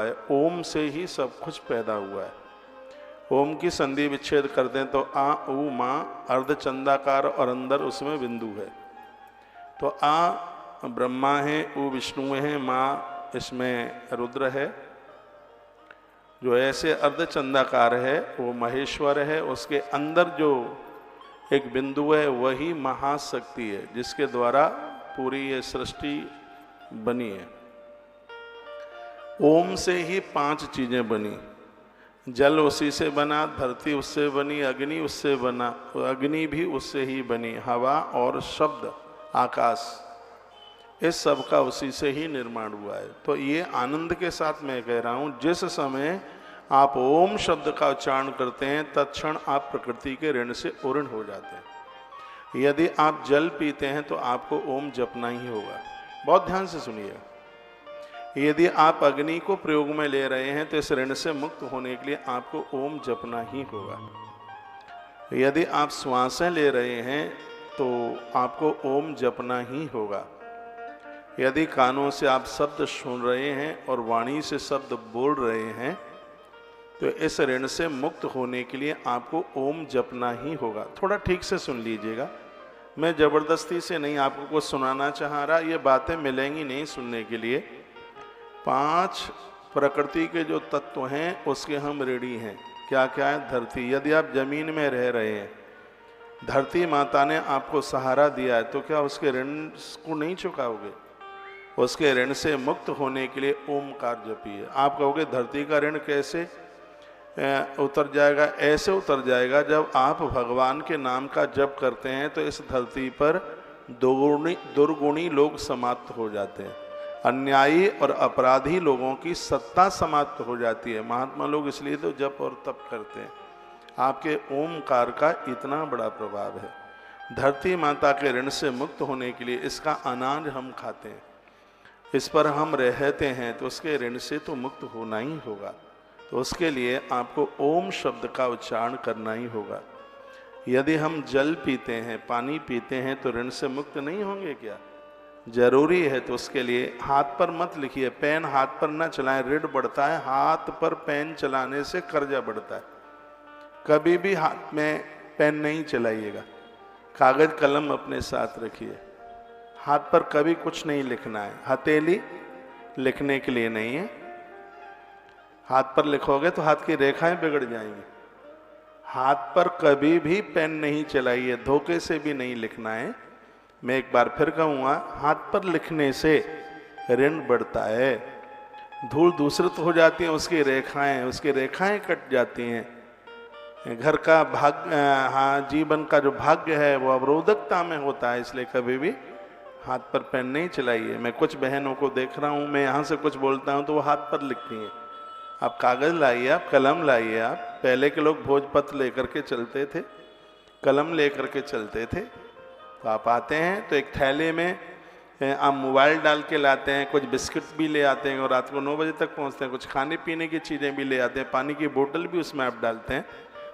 है। ओम से ही सब कुछ पैदा हुआ है। ओम की संधि विच्छेद कर दें तो आ ऊ माँ अर्धचंदाकार और अंदर उसमें बिंदु है। तो आ ब्रह्मा है, ऊ विष्णु है, माँ इसमें रुद्र है। जो ऐसे अर्धचंदाकार है वो महेश्वर है। उसके अंदर जो एक बिंदु है वही महाशक्ति है, जिसके द्वारा पूरी ये सृष्टि बनी है। ओम से ही 5 चीजें बनी। जल उसी से बना, धरती उससे बनी, अग्नि उससे बना, अग्नि भी उससे ही बनी, हवा और शब्द आकाश, इस सब का उसी से ही निर्माण हुआ है। तो ये आनंद के साथ मैं कह रहा हूँ, जिस समय आप ओम शब्द का उच्चारण करते हैं तत्क्षण आप प्रकृति के ऋण से ऋण हो जाते हैं। यदि आप जल पीते हैं तो आपको ओम जपना ही होगा। बहुत ध्यान से सुनिए। यदि आप अग्नि को प्रयोग में ले रहे हैं तो इस ऋण से मुक्त होने के लिए आपको ओम जपना ही होगा। यदि आप श्वासें ले रहे हैं तो आपको ओम जपना ही होगा। यदि कानों से आप शब्द सुन रहे हैं और वाणी से शब्द बोल रहे हैं तो इस ऋण से मुक्त होने के लिए आपको ओम जपना ही होगा। थोड़ा ठीक से सुन लीजिएगा, मैं जबरदस्ती से नहीं आपको कुछ सुनाना चाह रहा, ये बातें मिलेंगी नहीं सुनने के लिए। 5 प्रकृति के जो तत्व हैं उसके हम ऋणी हैं। क्या क्या है? धरती। यदि आप जमीन में रह रहे हैं, धरती माता ने आपको सहारा दिया है, तो क्या उसके ऋण को नहीं चुकाओगे? उसके ऋण से मुक्त होने के लिए ओमकार जपिए। आप कहोगे धरती का ऋण कैसे उतर जाएगा? ऐसे उतर जाएगा जब आप भगवान के नाम का जप करते हैं तो इस धरती पर दुर्गुणी लोग समाप्त हो जाते हैं। अन्यायी और अपराधी लोगों की सत्ता समाप्त हो जाती है। महात्मा लोग इसलिए तो जप और तप करते हैं। आपके ओमकार का इतना बड़ा प्रभाव है। धरती माता के ऋण से मुक्त होने के लिए इसका अनाज हम खाते हैं, इस पर हम रहते हैं, तो उसके ऋण से तो मुक्त होना ही होगा। तो उसके लिए आपको ओम शब्द का उच्चारण करना ही होगा। यदि हम जल पीते हैं, पानी पीते हैं, तो ऋण से मुक्त नहीं होंगे क्या? जरूरी है। तो उसके लिए हाथ पर मत लिखिए, पेन हाथ पर न चलाएं, ऋण बढ़ता है। हाथ पर पेन चलाने से कर्जा बढ़ता है। कभी भी हाथ में पेन नहीं चलाइएगा। कागज कलम अपने साथ रखिए। हाथ पर कभी कुछ नहीं लिखना है। हथेली लिखने के लिए नहीं है। हाथ पर लिखोगे तो हाथ की रेखाएं बिगड़ जाएंगी। हाथ पर कभी भी पेन नहीं चलाइए, धोखे से भी नहीं लिखना है। मैं एक बार फिर कहूँगा, हाथ पर लिखने से ऋण बढ़ता है, धूल दूसरित हो जाती है, उसकी रेखाएं कट जाती हैं। घर का भाग्य, जीवन का जो भाग्य है वो अवरोधकता में होता है। इसलिए कभी भी हाथ पर पेन नहीं चलाइए। मैं कुछ बहनों को देख रहा हूँ, मैं यहाँ से कुछ बोलता हूँ तो वो हाथ पर लिखती हैं। आप कागज़ लाइए, आप कलम लाइए। आप पहले के लोग भोजपत्र लेकर के चलते थे, कलम लेकर के चलते थे। तो आप आते हैं तो एक थैले में आप मोबाइल डाल के लाते हैं, कुछ बिस्किट भी ले आते हैं और रात को 9 बजे तक पहुंचते हैं। कुछ खाने पीने की चीज़ें भी ले आते हैं, पानी की बोतल भी उसमें आप डालते हैं।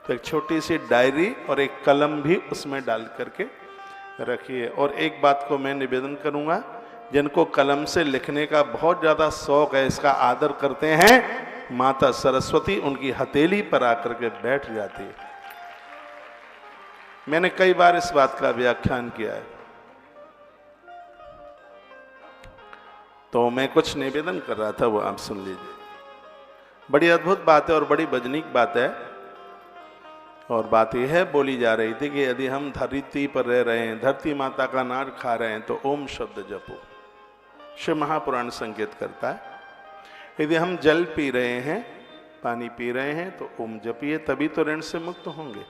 तो एक छोटी सी डायरी और एक कलम भी उसमें डाल करके रखिए। और एक बात को मैं निवेदन करूँगा, जिनको कलम से लिखने का बहुत ज़्यादा शौक है, इसका आदर करते हैं, माता सरस्वती उनकी हथेली पर आकर के बैठ जाती है। मैंने कई बार इस बात का व्याख्यान किया है। तो मैं कुछ निवेदन कर रहा था, वो आप सुन लीजिए। बड़ी अद्भुत बात है और बड़ी वजनीक बात है। और बात यह है, बोली जा रही थी कि यदि हम धरती पर रह रहे हैं, धरती माता का अनाज खा रहे हैं, तो ओम शब्द जपो। शिव महापुराण संकेत करता है। यदि हम जल पी रहे हैं, पानी पी रहे हैं, तो ओम जपिए, तभी तो ऋण से मुक्त होंगे।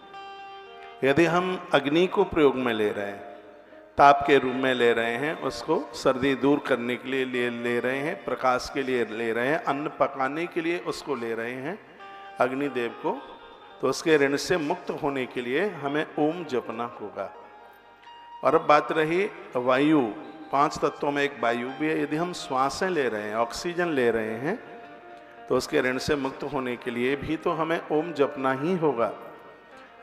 यदि हम अग्नि को प्रयोग में ले रहे हैं, ताप के रूप में ले रहे हैं, उसको सर्दी दूर करने के लिए ले रहे हैं, प्रकाश के लिए ले रहे हैं, अन्न पकाने के लिए उसको ले रहे हैं, अग्निदेव को, तो उसके ऋण से मुक्त होने के लिए हमें ओम जपना होगा। और अब बात रही वायु, 5 तत्वों में एक वायु भी है। यदि हम श्वासें ले रहे हैं, ऑक्सीजन ले रहे हैं, तो उसके ऋण से मुक्त होने के लिए भी तो हमें ओम जपना ही होगा।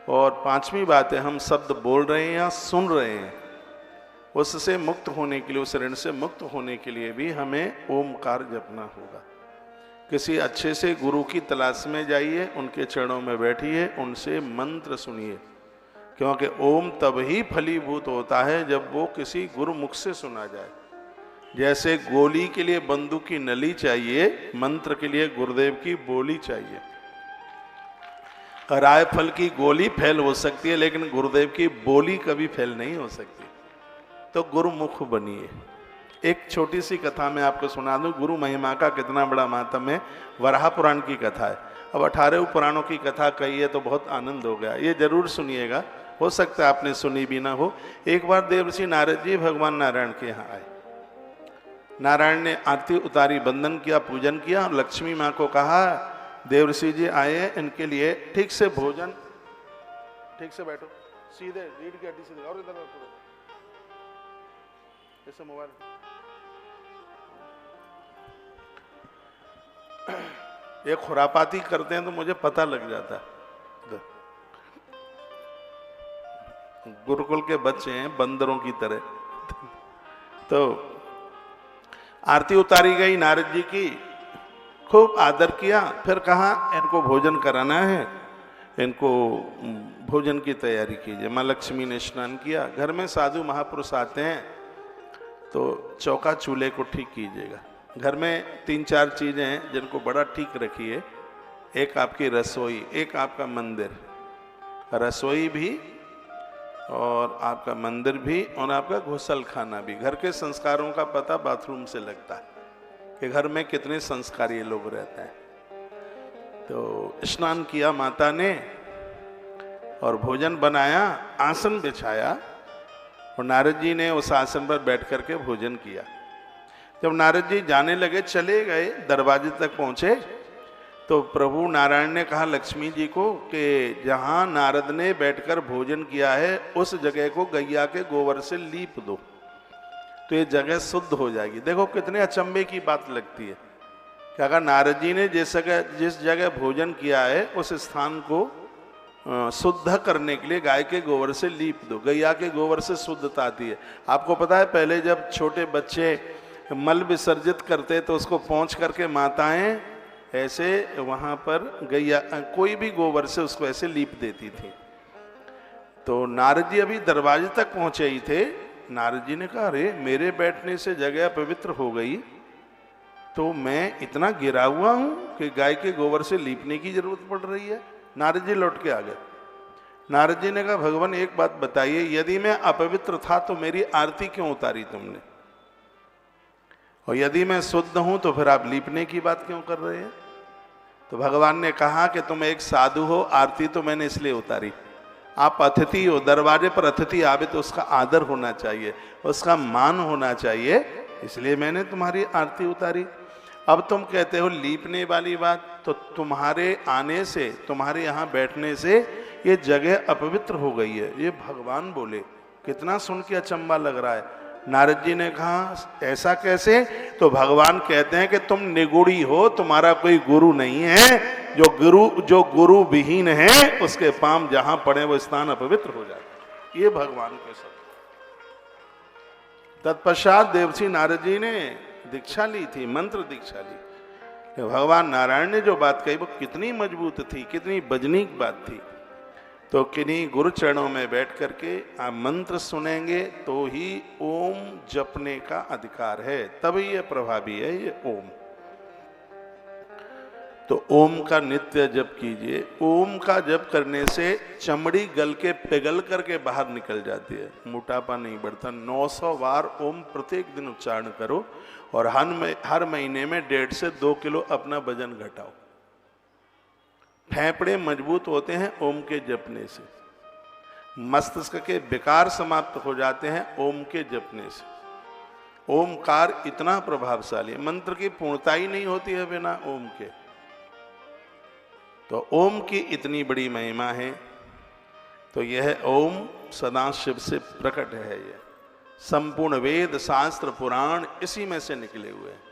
और 5वीं बात है, हम शब्द बोल रहे हैं या सुन रहे हैं, उससे मुक्त होने के लिए, उस ऋण से मुक्त होने के लिए भी हमें ओमकार जपना होगा। किसी अच्छे से गुरु की तलाश में जाइए, उनके चरणों में बैठिए, उनसे मंत्र सुनिए, क्योंकि ओम तब ही फलीभूत होता है जब वो किसी गुरुमुख से सुना जाए। जैसे गोली के लिए बंदूक की नली चाहिए, मंत्र के लिए गुरुदेव की बोली चाहिए। रायफल की गोली फेल हो सकती है, लेकिन गुरुदेव की बोली कभी फेल नहीं हो सकती। तो गुरुमुख बनिए। एक छोटी सी कथा मैं आपको सुना दूं, गुरु महिमा का कितना बड़ा महात्म है। वराह पुराण की कथा है। अब 18 पुराणों की कथा कही है तो बहुत आनंद हो गया, ये जरूर सुनिएगा, हो सकता है आपने सुनी भी ना हो। एक बार देवर्षि नारद जी भगवान नारायण के यहाँ आए। नारायण ने आरती उतारी, बंदन किया, पूजन किया, और लक्ष्मी माँ को कहा देवर्षि जी आए हैं, इनके लिए ठीक से भोजन, ठीक से बैठो, सीधे रीढ़ की हड्डी सीधे, और इधर रखो, जैसे मोबाइल। ये खुरापाती करते हैं तो मुझे पता लग जाता है। गुरुकुल के बच्चे हैं बंदरों की तरह। तो आरती उतारी गई नारद जी की, खूब आदर किया, फिर कहा इनको भोजन कराना है, इनको भोजन की तैयारी कीजिए। माँ लक्ष्मी ने स्नान किया। घर में साधु महापुरुष आते हैं तो चौका चूल्हे को ठीक कीजिएगा। घर में 3-4 चीज़ें हैं जिनको बड़ा ठीक रखिए। एक आपकी रसोई, एक आपका मंदिर, रसोई भी और आपका मंदिर भी, और आपका घुसल खाना भी। घर के संस्कारों का पता बाथरूम से लगता है कि घर में कितने संस्कारी लोग रहते हैं। तो स्नान किया माता ने और भोजन बनाया, आसन बिछाया, और नारद जी ने उस आसन पर बैठ करके भोजन किया। जब नारद जी जाने लगे, चले गए, दरवाजे तक पहुंचे, तो प्रभु नारायण ने कहा लक्ष्मी जी को कि जहां नारद ने बैठकर भोजन किया है उस जगह को गैया के गोबर से लीप दो, तो ये जगह शुद्ध हो जाएगी। देखो कितने अचंभे की बात लगती है कि अगर नारद जी ने जिस जगह भोजन किया है उस स्थान को शुद्ध करने के लिए गाय के गोबर से लीप दो। गैया के गोबर से शुद्धता आती है। आपको पता है पहले जब छोटे बच्चे मल विसर्जित करते तो उसको पोंछ करके माताएं ऐसे वहां पर गैया कोई भी गोबर से उसको ऐसे लीप देती थी। तो नारद जी अभी दरवाजे तक पहुंचे ही थे। नारद जी ने कहा अरे मेरे बैठने से जगह पवित्र हो गई, तो मैं इतना गिरा हुआ हूं कि गाय के गोबर से लीपने की जरूरत पड़ रही है। नारद जी लौट के आ गए। नारद जी ने कहा भगवान एक बात बताइए, यदि मैं अपवित्र था तो मेरी आरती क्यों उतारी तुमने, और यदि मैं शुद्ध हूं तो फिर आप लीपने की बात क्यों कर रहे हैं। तो भगवान ने कहा कि तुम एक साधु हो, आरती तो मैंने इसलिए उतारी, आप अतिथि हो, दरवाजे पर अतिथि आवे तो उसका आदर होना चाहिए, उसका मान होना चाहिए, इसलिए मैंने तुम्हारी आरती उतारी। अब तुम कहते हो लीपने वाली बात, तो तुम्हारे आने से, तुम्हारे यहाँ बैठने से ये जगह अपवित्र हो गई है, ये भगवान बोले। कितना सुन के अचंबा लग रहा है। नारद जी ने कहा ऐसा कैसे, तो भगवान कहते हैं कि तुम निगुड़ी हो, तुम्हारा कोई गुरु नहीं है, जो गुरु विहीन है उसके पांव जहां पड़े वो स्थान अपवित्र हो जाता है। ये भगवान के शब्द। तत्पश्चात देवर्षि नारद जी ने दीक्षा ली थी, मंत्र दीक्षा ली। भगवान नारायण ने जो बात कही वो कितनी मजबूत थी, कितनी वजनीक बात थी। तो किन्हीं गुरु चरणों में बैठ करके आप मंत्र सुनेंगे तो ही ओम जपने का अधिकार है, तभी ये प्रभावी है ये ओम। तो ओम का नित्य जप कीजिए। ओम का जप करने से चमड़ी गल के पिघल करके बाहर निकल जाती है, मोटापा नहीं बढ़ता। 900 बार ओम प्रत्येक दिन उच्चारण करो और हर महीने में 1.5 से 2 किलो अपना वजन घटाओ। फेफड़े मजबूत होते हैं ओम के जपने से, मस्तिष्क के विकार समाप्त हो जाते हैं ओम के जपने से। ओमकार इतना प्रभावशाली है, मंत्र की पूर्णता ही नहीं होती है बिना ओम के। तो ओम की इतनी बड़ी महिमा है। तो यह ओम सदा शिव से प्रकट है। यह संपूर्ण वेद शास्त्र पुराण इसी में से निकले हुए हैं।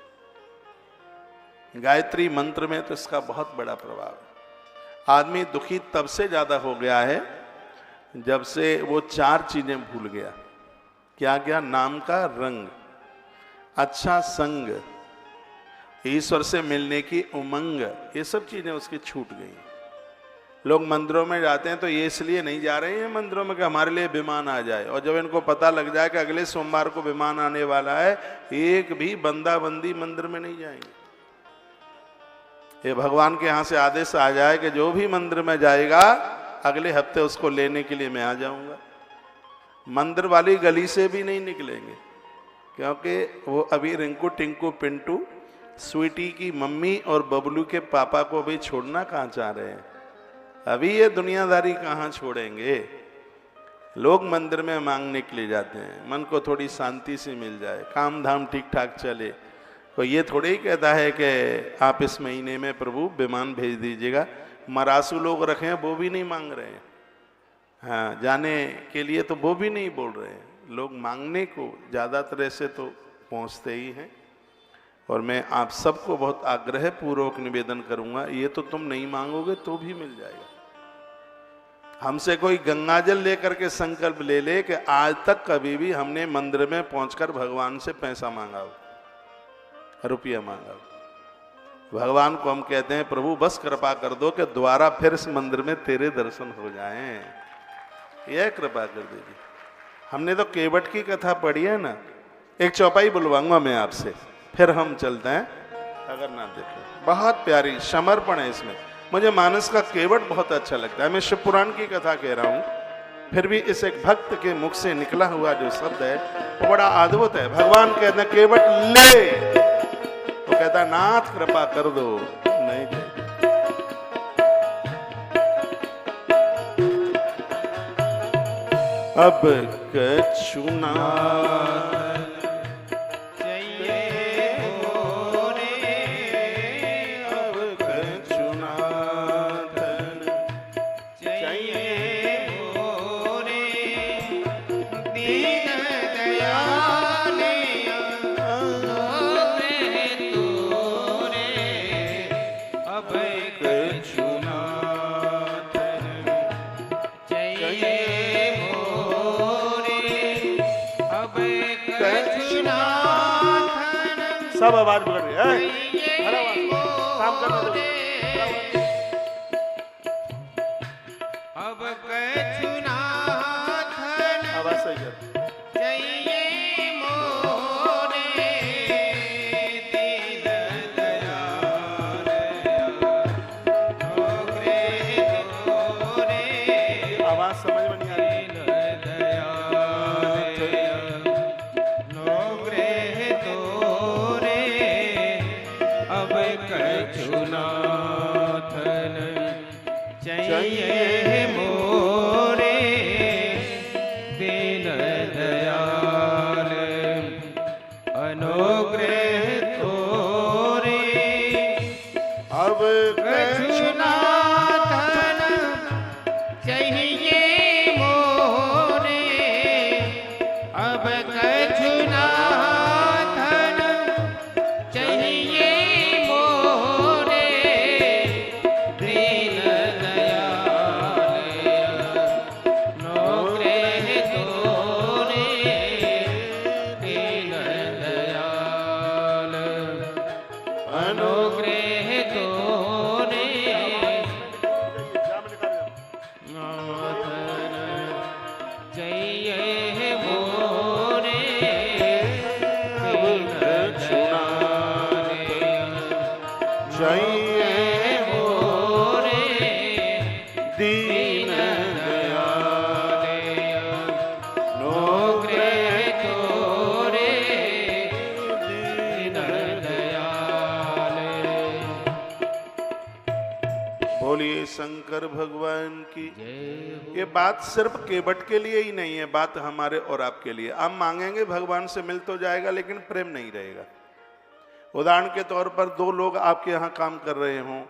गायत्री मंत्र में तो इसका बहुत बड़ा प्रभाव है। आदमी दुखी तब से ज्यादा हो गया है जब से वो 4 चीजें भूल गया। क्या क्या? नाम का रंग, अच्छा संग ईश्वर से मिलने की उमंग, ये सब चीजें उसकी छूट गई। लोग मंदिरों में जाते हैं तो ये इसलिए नहीं जा रहे हैं मंदिरों में कि हमारे लिए विमान आ जाए, और जब इनको पता लग जाए कि अगले सोमवार को विमान आने वाला है, एक भी बंदा बंदी मंदिर में नहीं जाएंगे। ये भगवान के यहाँ से आदेश आ जाए कि जो भी मंदिर में जाएगा अगले हफ्ते उसको लेने के लिए मैं आ जाऊंगा, मंदिर वाली गली से भी नहीं निकलेंगे, क्योंकि वो अभी रिंकू टिंकू पिंटू स्वीटी की मम्मी और बबलू के पापा को भी छोड़ना कहाँ चाह रहे हैं। अभी ये दुनियादारी कहाँ छोड़ेंगे। लोग मंदिर में मांगने के लिए जाते हैं, मन को थोड़ी शांति से मिल जाए, काम धाम ठीक ठाक चले। तो ये थोड़ी ही कहता है कि आप इस महीने में प्रभु विमान भेज दीजिएगा। मरासू लोग रखे हैं वो भी नहीं मांग रहे हैं, हाँ जाने के लिए तो वो भी नहीं बोल रहे हैं। लोग मांगने को ज़्यादातर ऐसे तो पहुँचते ही हैं। और मैं आप सबको बहुत आग्रह पूर्वक निवेदन करूंगा, ये तो तुम नहीं मांगोगे तो भी मिल जाएगा। हमसे कोई गंगाजल लेकर के संकल्प ले ले कि आज तक कभी भी हमने मंदिर में पहुंचकर भगवान से पैसा मांगा हो, रुपया मांगा हो। भगवान को हम कहते हैं प्रभु बस कृपा कर दो कि दोबारा फिर इस मंदिर में तेरे दर्शन हो जाएं, यह कृपा कर दीजिए। हमने तो केवट की कथा पढ़ी है ना, एक चौपाई बुलवाऊंगा मैं आपसे, फिर हम चलते हैं। अगर ना देखें बहुत प्यारी समर्पण है इसमें। मुझे मानस का केवट बहुत अच्छा लगता है। मैं शिव पुराण की कथा कह रहा हूं, फिर भी इस एक भक्त के मुख से निकला हुआ जो शब्द है वो बड़ा अद्भुत है। भगवान कहते हैं केवट ले, वो कहता है नाथ कृपा कर दो, नहीं दे। अब कछु ना सब आवाज बिगड़ रही है, काम करना दो। अब कछु नाथ आवाज सही कर। चाहिए मोरे दीन दयाल नौकरे तोरे, आवाज समझ में नहीं आ रही। दीन दयाल नौकरे तोरे, अब कछु नाथन चाहिए मोरे दीन दयाल अनुग्रह तोरे, अब कछु नाथन चाहिए मोरे, अब कछु नाथन चाहिए मोरे दीन दयाल नौकरे तोरे, दीन दयाल अनुग्रह तोरे, नाथन चाहिए मोरे दीन दयाल चाहिए मोरे दीन दयाल नौकरे तोरे, दीन दयाल। बोलिए शंकर भगवान की। जय हो। ये बात सिर्फ केवट के लिए ही नहीं है, बात हमारे और आपके लिए। आप मांगेंगे भगवान से मिल तो जाएगा, लेकिन प्रेम नहीं रहेगा। उदाहरण के तौर पर दो लोग आपके यहाँ काम कर रहे हों,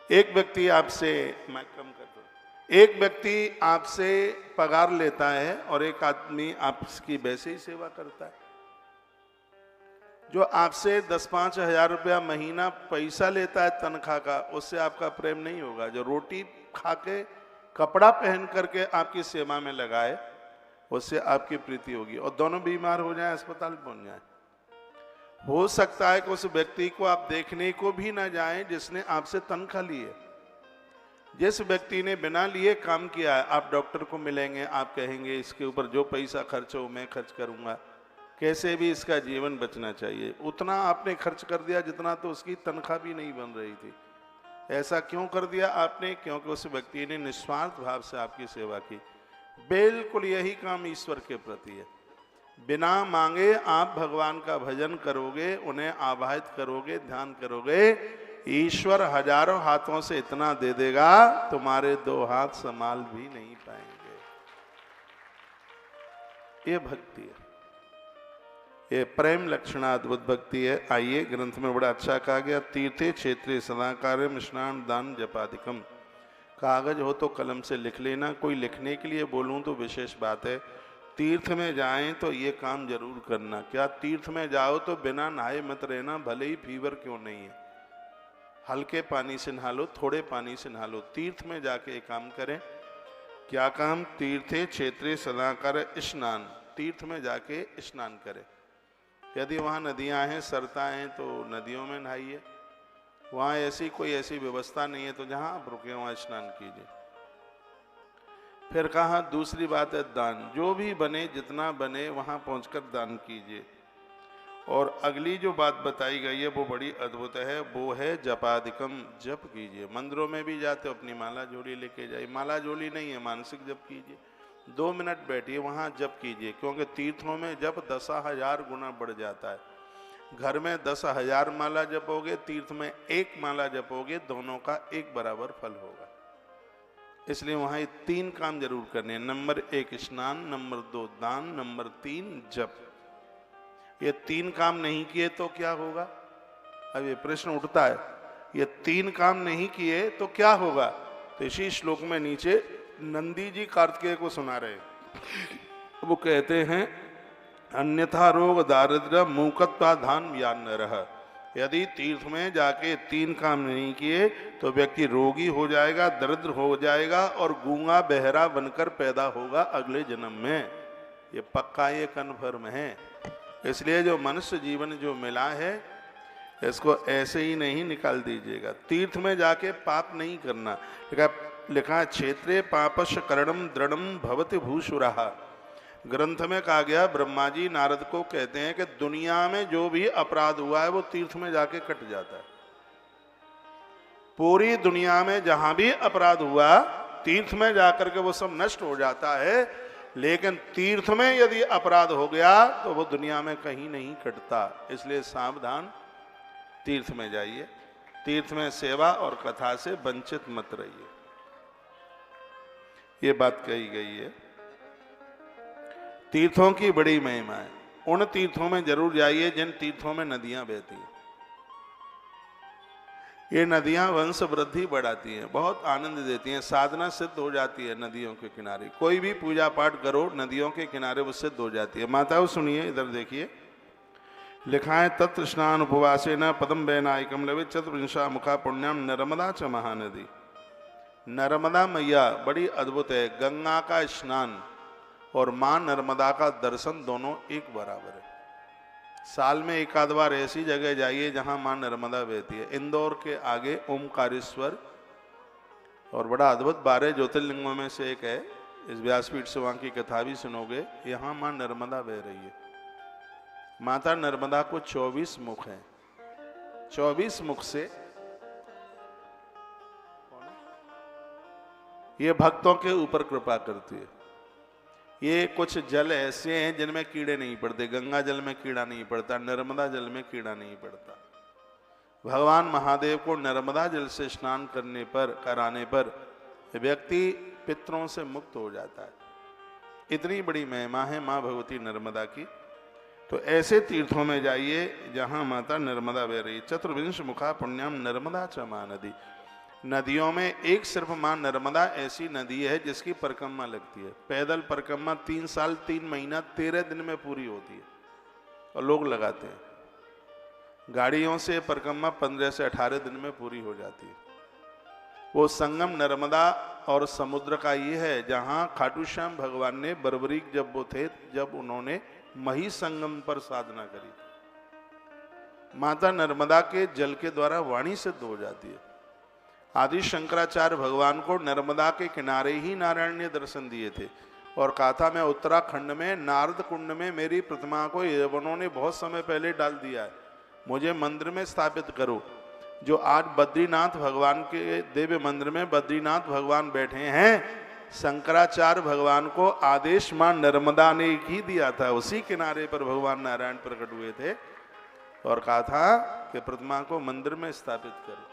एक व्यक्ति आपसे, मैं कम कर दूं, एक व्यक्ति आपसे पगार लेता है और एक आदमी आपकी वैसे ही सेवा करता है। जो आपसे 10-5 हजार रुपया महीना पैसा लेता है तनख्वाह का, उससे आपका प्रेम नहीं होगा। जो रोटी खा के कपड़ा पहन करके आपकी सेवा में लगाए, उससे आपकी प्रीति होगी। और दोनों बीमार हो जाएं, अस्पताल पहुंच जाएं, हो सकता है कि उस व्यक्ति को आप देखने को भी ना जाएं जिसने आपसे तनख्वाह ली है। जिस व्यक्ति ने बिना लिए काम किया है, आप डॉक्टर को मिलेंगे, आप कहेंगे इसके ऊपर जो पैसा खर्च हो मैं खर्च करूंगा, कैसे भी इसका जीवन बचना चाहिए। उतना आपने खर्च कर दिया जितना तो उसकी तनख्वाह भी नहीं बन रही थी। ऐसा क्यों कर दिया आपने? क्योंकि उस व्यक्ति ने निस्वार्थ भाव से आपकी सेवा की। बिल्कुल यही काम ईश्वर के प्रति है। बिना मांगे आप भगवान का भजन करोगे, उन्हें आवाहित करोगे, ध्यान करोगे, ईश्वर हजारों हाथों से इतना दे देगा तुम्हारे 2 हाथ संभाल भी नहीं पाएंगे। ये भक्ति है, ये प्रेम लक्षणाद्भुत भक्ति है। आइए, ग्रंथ में बड़ा अच्छा कहा गया, तीर्थे क्षेत्रे सदाकार्यम स्नान दान जपादिकम। कागज हो तो कलम से लिख लेना, कोई लिखने के लिए बोलूं तो विशेष बात है। तीर्थ में जाएं तो ये काम जरूर करना। क्या तीर्थ में जाओ तो बिना नहाए मत रहना, भले ही फीवर क्यों नहीं है। हल्के पानी से नहा लो, थोड़े पानी से नहा लो। तीर्थ में जाके एक काम करें। क्या काम? तीर्थे क्षेत्रे सदाकार स्नान। तीर्थ में जाके स्नान करें। यदि वहाँ नदियाँ हैं, सरता हैं, तो नदियों में नहाइए। वहाँ ऐसी कोई ऐसी व्यवस्था नहीं है तो जहाँ आप रुके वहाँ स्नान कीजिए। फिर कहा दूसरी बात है दान। जो भी बने, जितना बने, वहाँ पहुँचकर दान कीजिए। और अगली जो बात बताई गई है वो बड़ी अद्भुत है, वो है जपादिकम। जप कीजिए। मंदिरों में भी जाते हो अपनी माला झोली लेके जाइए। माला झोली नहीं है, मानसिक जप कीजिए। 2 मिनट बैठिए, वहाँ जप कीजिए, क्योंकि तीर्थों में जप 10,000 गुना बढ़ जाता है। घर में 10,000 माला जपोगे, तीर्थ में 1 माला जपोगे, दोनों का 1 बराबर फल होगा। इसलिए वहाँ ये 3 काम जरूर करने हैं। नंबर 1 स्नान, नंबर 2 दान, नंबर 3 जप। ये 3 काम नहीं किए तो क्या होगा? अब ये प्रश्न उठता है, ये 3 काम नहीं किए तो क्या होगा? तो इसी श्लोक में नीचे नंदी जी कार्तिकेय को सुना रहे। वो कहते हैं अन्यथा रोग दारिद्र्य मूकत्वा धान व्यान रह। यदि तीर्थ में जाके 3 काम नहीं किए तो व्यक्ति रोगी हो जाएगा, दरिद्र हो जाएगा और गूंगा बहरा बनकर पैदा होगा अगले जन्म में। ये पक्का, ये कन्फर्म है। इसलिए जो मनुष्य जीवन जो मिला है इसको ऐसे ही नहीं निकाल दीजिएगा। तीर्थ में जाके पाप नहीं करना। लिखा क्षेत्रे पापश करणम दृढ़म भवति भूसुराहा। ग्रंथ में कहा गया, ब्रह्मा जी नारद को कहते हैं कि दुनिया में जो भी अपराध हुआ है वो तीर्थ में जाके कट जाता है। पूरी दुनिया में जहां भी अपराध हुआ तीर्थ में जाकर के वो सब नष्ट हो जाता है। लेकिन तीर्थ में यदि अपराध हो गया तो वो दुनिया में कहीं नहीं कटता। इसलिए सावधान, तीर्थ में जाइए। तीर्थ में सेवा और कथा से वंचित मत रहिए। ये बात कही गई है। तीर्थों की बड़ी महिमा है। उन तीर्थों में जरूर जाइए जिन तीर्थों में नदियां बहती हैं। ये नदियां वंश वृद्धि बढ़ाती हैं, बहुत आनंद देती हैं, साधना सिद्ध हो जाती है नदियों के किनारे। कोई भी पूजा पाठ करो नदियों के किनारे वो सिद्ध हो जाती है। माताओं सुनिए, इधर देखिए, लिखा है तत्र स्नान उपवासे न पदम वैनायकम लवे चतुर्विंशा मुखा पुण्याम नर्मदा च महानदी। नर्मदा मैया बड़ी अद्भुत है। गंगा का स्नान और मां नर्मदा का दर्शन दोनों एक बराबर है। साल में 1 आध बार ऐसी जगह जाइए जहां मां नर्मदा बहती है। इंदौर के आगे ओमकारेश्वर, और बड़ा अद्भुत 12 ज्योतिर्लिंगों में से एक है। इस व्यासपीठ से वहां की कथा भी सुनोगे। यहां मां नर्मदा बह रही है। माता नर्मदा को 24 मुख हैं। 24 मुख से ये भक्तों के ऊपर कृपा करती है। ये कुछ जल ऐसे हैं जिनमें कीड़े नहीं पड़ते। गंगा जल में कीड़ा नहीं पड़ता, नर्मदा जल में कीड़ा नहीं पड़ता। भगवान महादेव को नर्मदा जल से स्नान कराने पर व्यक्ति पितरों से मुक्त हो जाता है। इतनी बड़ी महिमा है माँ भगवती नर्मदा की। तो ऐसे तीर्थों में जाइए जहां माता नर्मदा बह रही है। चतुर्विंश मुखा पुण्याम नर्मदा च महानदी। नदियों में एक सिर्फ मां नर्मदा ऐसी नदी है जिसकी परिक्रमा लगती है। पैदल परिक्रमा 3 साल 3 महीना 13 दिन में पूरी होती है और लोग लगाते हैं। गाड़ियों से परिक्रमा 15 से 18 दिन में पूरी हो जाती है। वो संगम नर्मदा और समुद्र का ये है जहां खाटू श्याम भगवान ने बर्बरीक जब वो थे, जब उन्होंने मही संगम पर साधना करी। माता नर्मदा के जल के द्वारा वाणी सिद्ध हो जाती है। आदि शंकराचार्य भगवान को नर्मदा के किनारे ही नारायण ने दर्शन दिए थे और कहा था मैं उत्तराखंड में नारद कुंड में मेरी प्रतिमा को यवनों ने बहुत समय पहले डाल दिया है, मुझे मंदिर में स्थापित करो। जो आज बद्रीनाथ भगवान के दिव्य मंदिर में बद्रीनाथ भगवान बैठे हैं, शंकराचार्य भगवान को आदेश मां नर्मदा ने ही दिया था। उसी किनारे पर भगवान नारायण प्रकट हुए थे और कहा था कि प्रतिमा को मंदिर में स्थापित करो।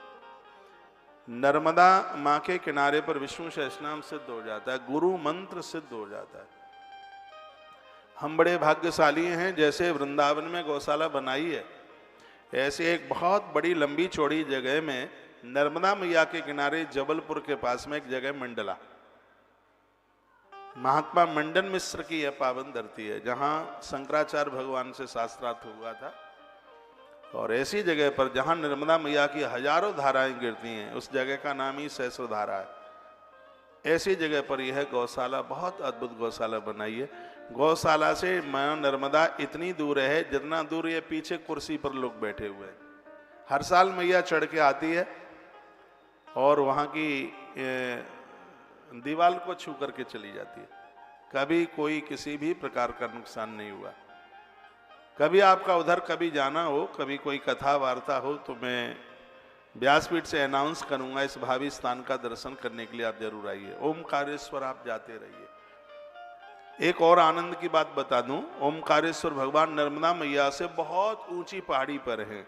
नर्मदा माँ के किनारे पर विष्णु सहस्रनाम सिद्ध हो जाता है, गुरु मंत्र सिद्ध हो जाता है। हम बड़े भाग्यशाली हैं, जैसे वृंदावन में गौशाला बनाई है, ऐसे एक बहुत बड़ी लंबी चौड़ी जगह में नर्मदा मैया के किनारे जबलपुर के पास में एक जगह मंडला, महात्मा मंडन मिश्र की यह पावन धरती है, जहाँ शंकराचार्य भगवान से शास्त्रार्थ हुआ था। और ऐसी जगह पर जहाँ नर्मदा मैया की हजारों धाराएं गिरती हैं, उस जगह का नाम ही सहस्त्रधारा है। ऐसी जगह पर यह गौशाला, बहुत अद्भुत गौशाला बनाई है। गौशाला से मां नर्मदा इतनी दूर है जितना दूर ये पीछे कुर्सी पर लोग बैठे हुए हैं। हर साल मैया चढ़ के आती है और वहाँ की दीवार को छू करके चली जाती है। कभी कोई किसी भी प्रकार का नुकसान नहीं हुआ। कभी आपका उधर कभी जाना हो, कभी कोई कथा वार्ता हो, तो मैं व्यासपीठ से अनाउंस करूंगा, इस भावी स्थान का दर्शन करने के लिए आप जरूर आइए। ओमकारेश्वर आप जाते रहिए। एक और आनंद की बात बता दूं, ओमकारेश्वर भगवान नर्मदा मैया से बहुत ऊंची पहाड़ी पर है।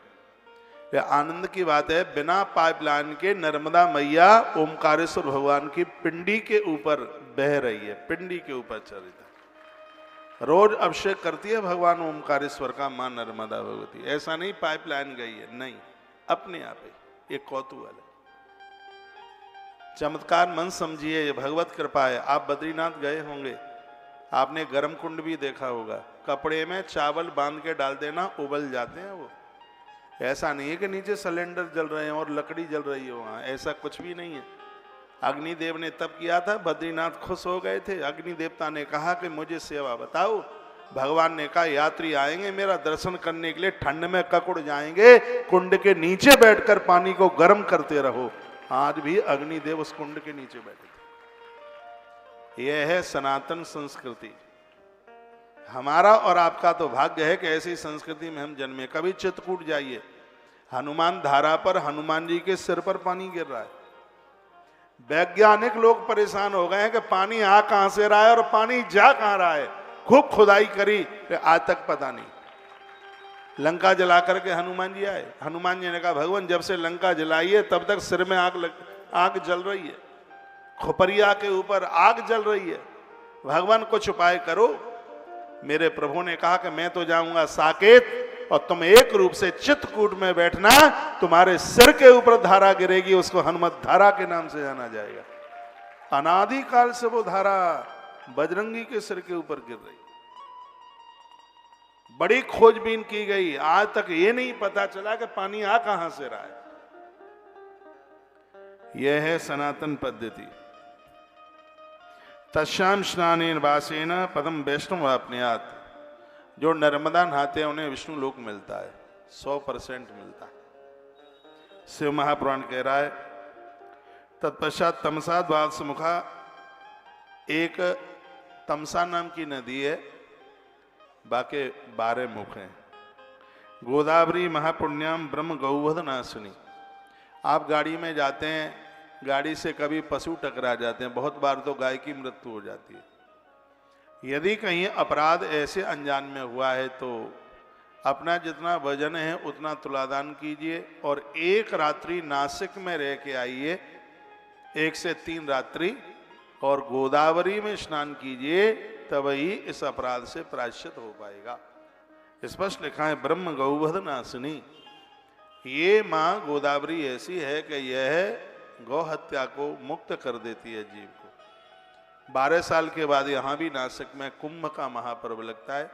यह आनंद की बात है, बिना पाइपलाइन के नर्मदा मैया ओमकारेश्वर भगवान की पिंडी के ऊपर बह रही है, पिंडी के ऊपर चल रही है। रोज अभिषेक करती है भगवान ओमकारेश्वर का मां नर्मदा भगवती। ऐसा नहीं पाइपलाइन गई है, नहीं, अपने आप ही। एक कौतूहल है, चमत्कार मन समझिए, ये भगवत कृपा है। आप बद्रीनाथ गए होंगे, आपने गर्म कुंड भी देखा होगा। कपड़े में चावल बांध के डाल देना, उबल जाते हैं वो। ऐसा नहीं है कि नीचे सिलेंडर जल रहे हैं और लकड़ी जल रही है वहां, ऐसा कुछ भी नहीं है। अग्निदेव ने तब किया था, बद्रीनाथ खुश हो गए थे। अग्नि देवता ने कहा कि मुझे सेवा बताओ। भगवान ने कहा यात्री आएंगे मेरा दर्शन करने के लिए, ठंड में ककुड़ जाएंगे, कुंड के नीचे बैठकर पानी को गर्म करते रहो। आज भी अग्निदेव उस कुंड के नीचे बैठे थे। यह है सनातन संस्कृति। हमारा और आपका तो भाग्य है कि ऐसी संस्कृति में हम जन्मे। कभी चित्रकूट जाइए, हनुमान धारा पर हनुमान जी के सिर पर पानी गिर रहा है। वैज्ञानिक लोग परेशान हो गए हैं कि पानी आ कहां से रहा है और पानी जा कहां रहा है। खूब खुदाई करी, आज तक पता नहीं। लंका जला करके हनुमान जी आए। हनुमान जी ने कहा भगवान जब से लंका जलाई है तब तक सिर में आग जल रही है, खोपरिया के ऊपर आग जल रही है, भगवान कुछ उपाय करो। मेरे प्रभु ने कहा कि मैं तो जाऊंगा साकेत और तुम एक रूप से चित्रकूट में बैठना, तुम्हारे सिर के ऊपर धारा गिरेगी, उसको हनुमत धारा के नाम से जाना जाएगा। अनादिकाल से वो धारा बजरंगी के सिर के ऊपर गिर रही। बड़ी खोजबीन की गई, आज तक ये नहीं पता चला कि पानी आ कहां से रहा है। यह है सनातन पद्धति। तस्याम स्नानेन वासेन पदम वैष्णव अपन्यात। जो नर्मदा नहाते हैं उन्हें विष्णु लोक मिलता है, 100% मिलता है। शिव महापुराण कह रहा है तत्पश्चात तमसा द्वादश मुखा, एक तमसा नाम की नदी है, बाकी 12 मुख हैं। गोदावरी महापुण्याम ब्रह्म गौवध नाशिनी। आप गाड़ी में जाते हैं, गाड़ी से कभी पशु टकरा जाते हैं, बहुत बार तो गाय की मृत्यु हो जाती है। यदि कहीं अपराध ऐसे अनजान में हुआ है तो अपना जितना वजन है उतना तुलादान कीजिए और एक रात्रि नासिक में रह के आइए, 1 से 3 रात्रि, और गोदावरी में स्नान कीजिए, तब ही इस अपराध से प्रायश्चित हो पाएगा। स्पष्ट लिखा है ब्रह्म गौवध नाशिनी। ये माँ गोदावरी ऐसी है कि यह गौ हत्या को मुक्त कर देती है जीव को। 12 साल के बाद यहाँ भी नासिक में कुंभ का महापर्व लगता है।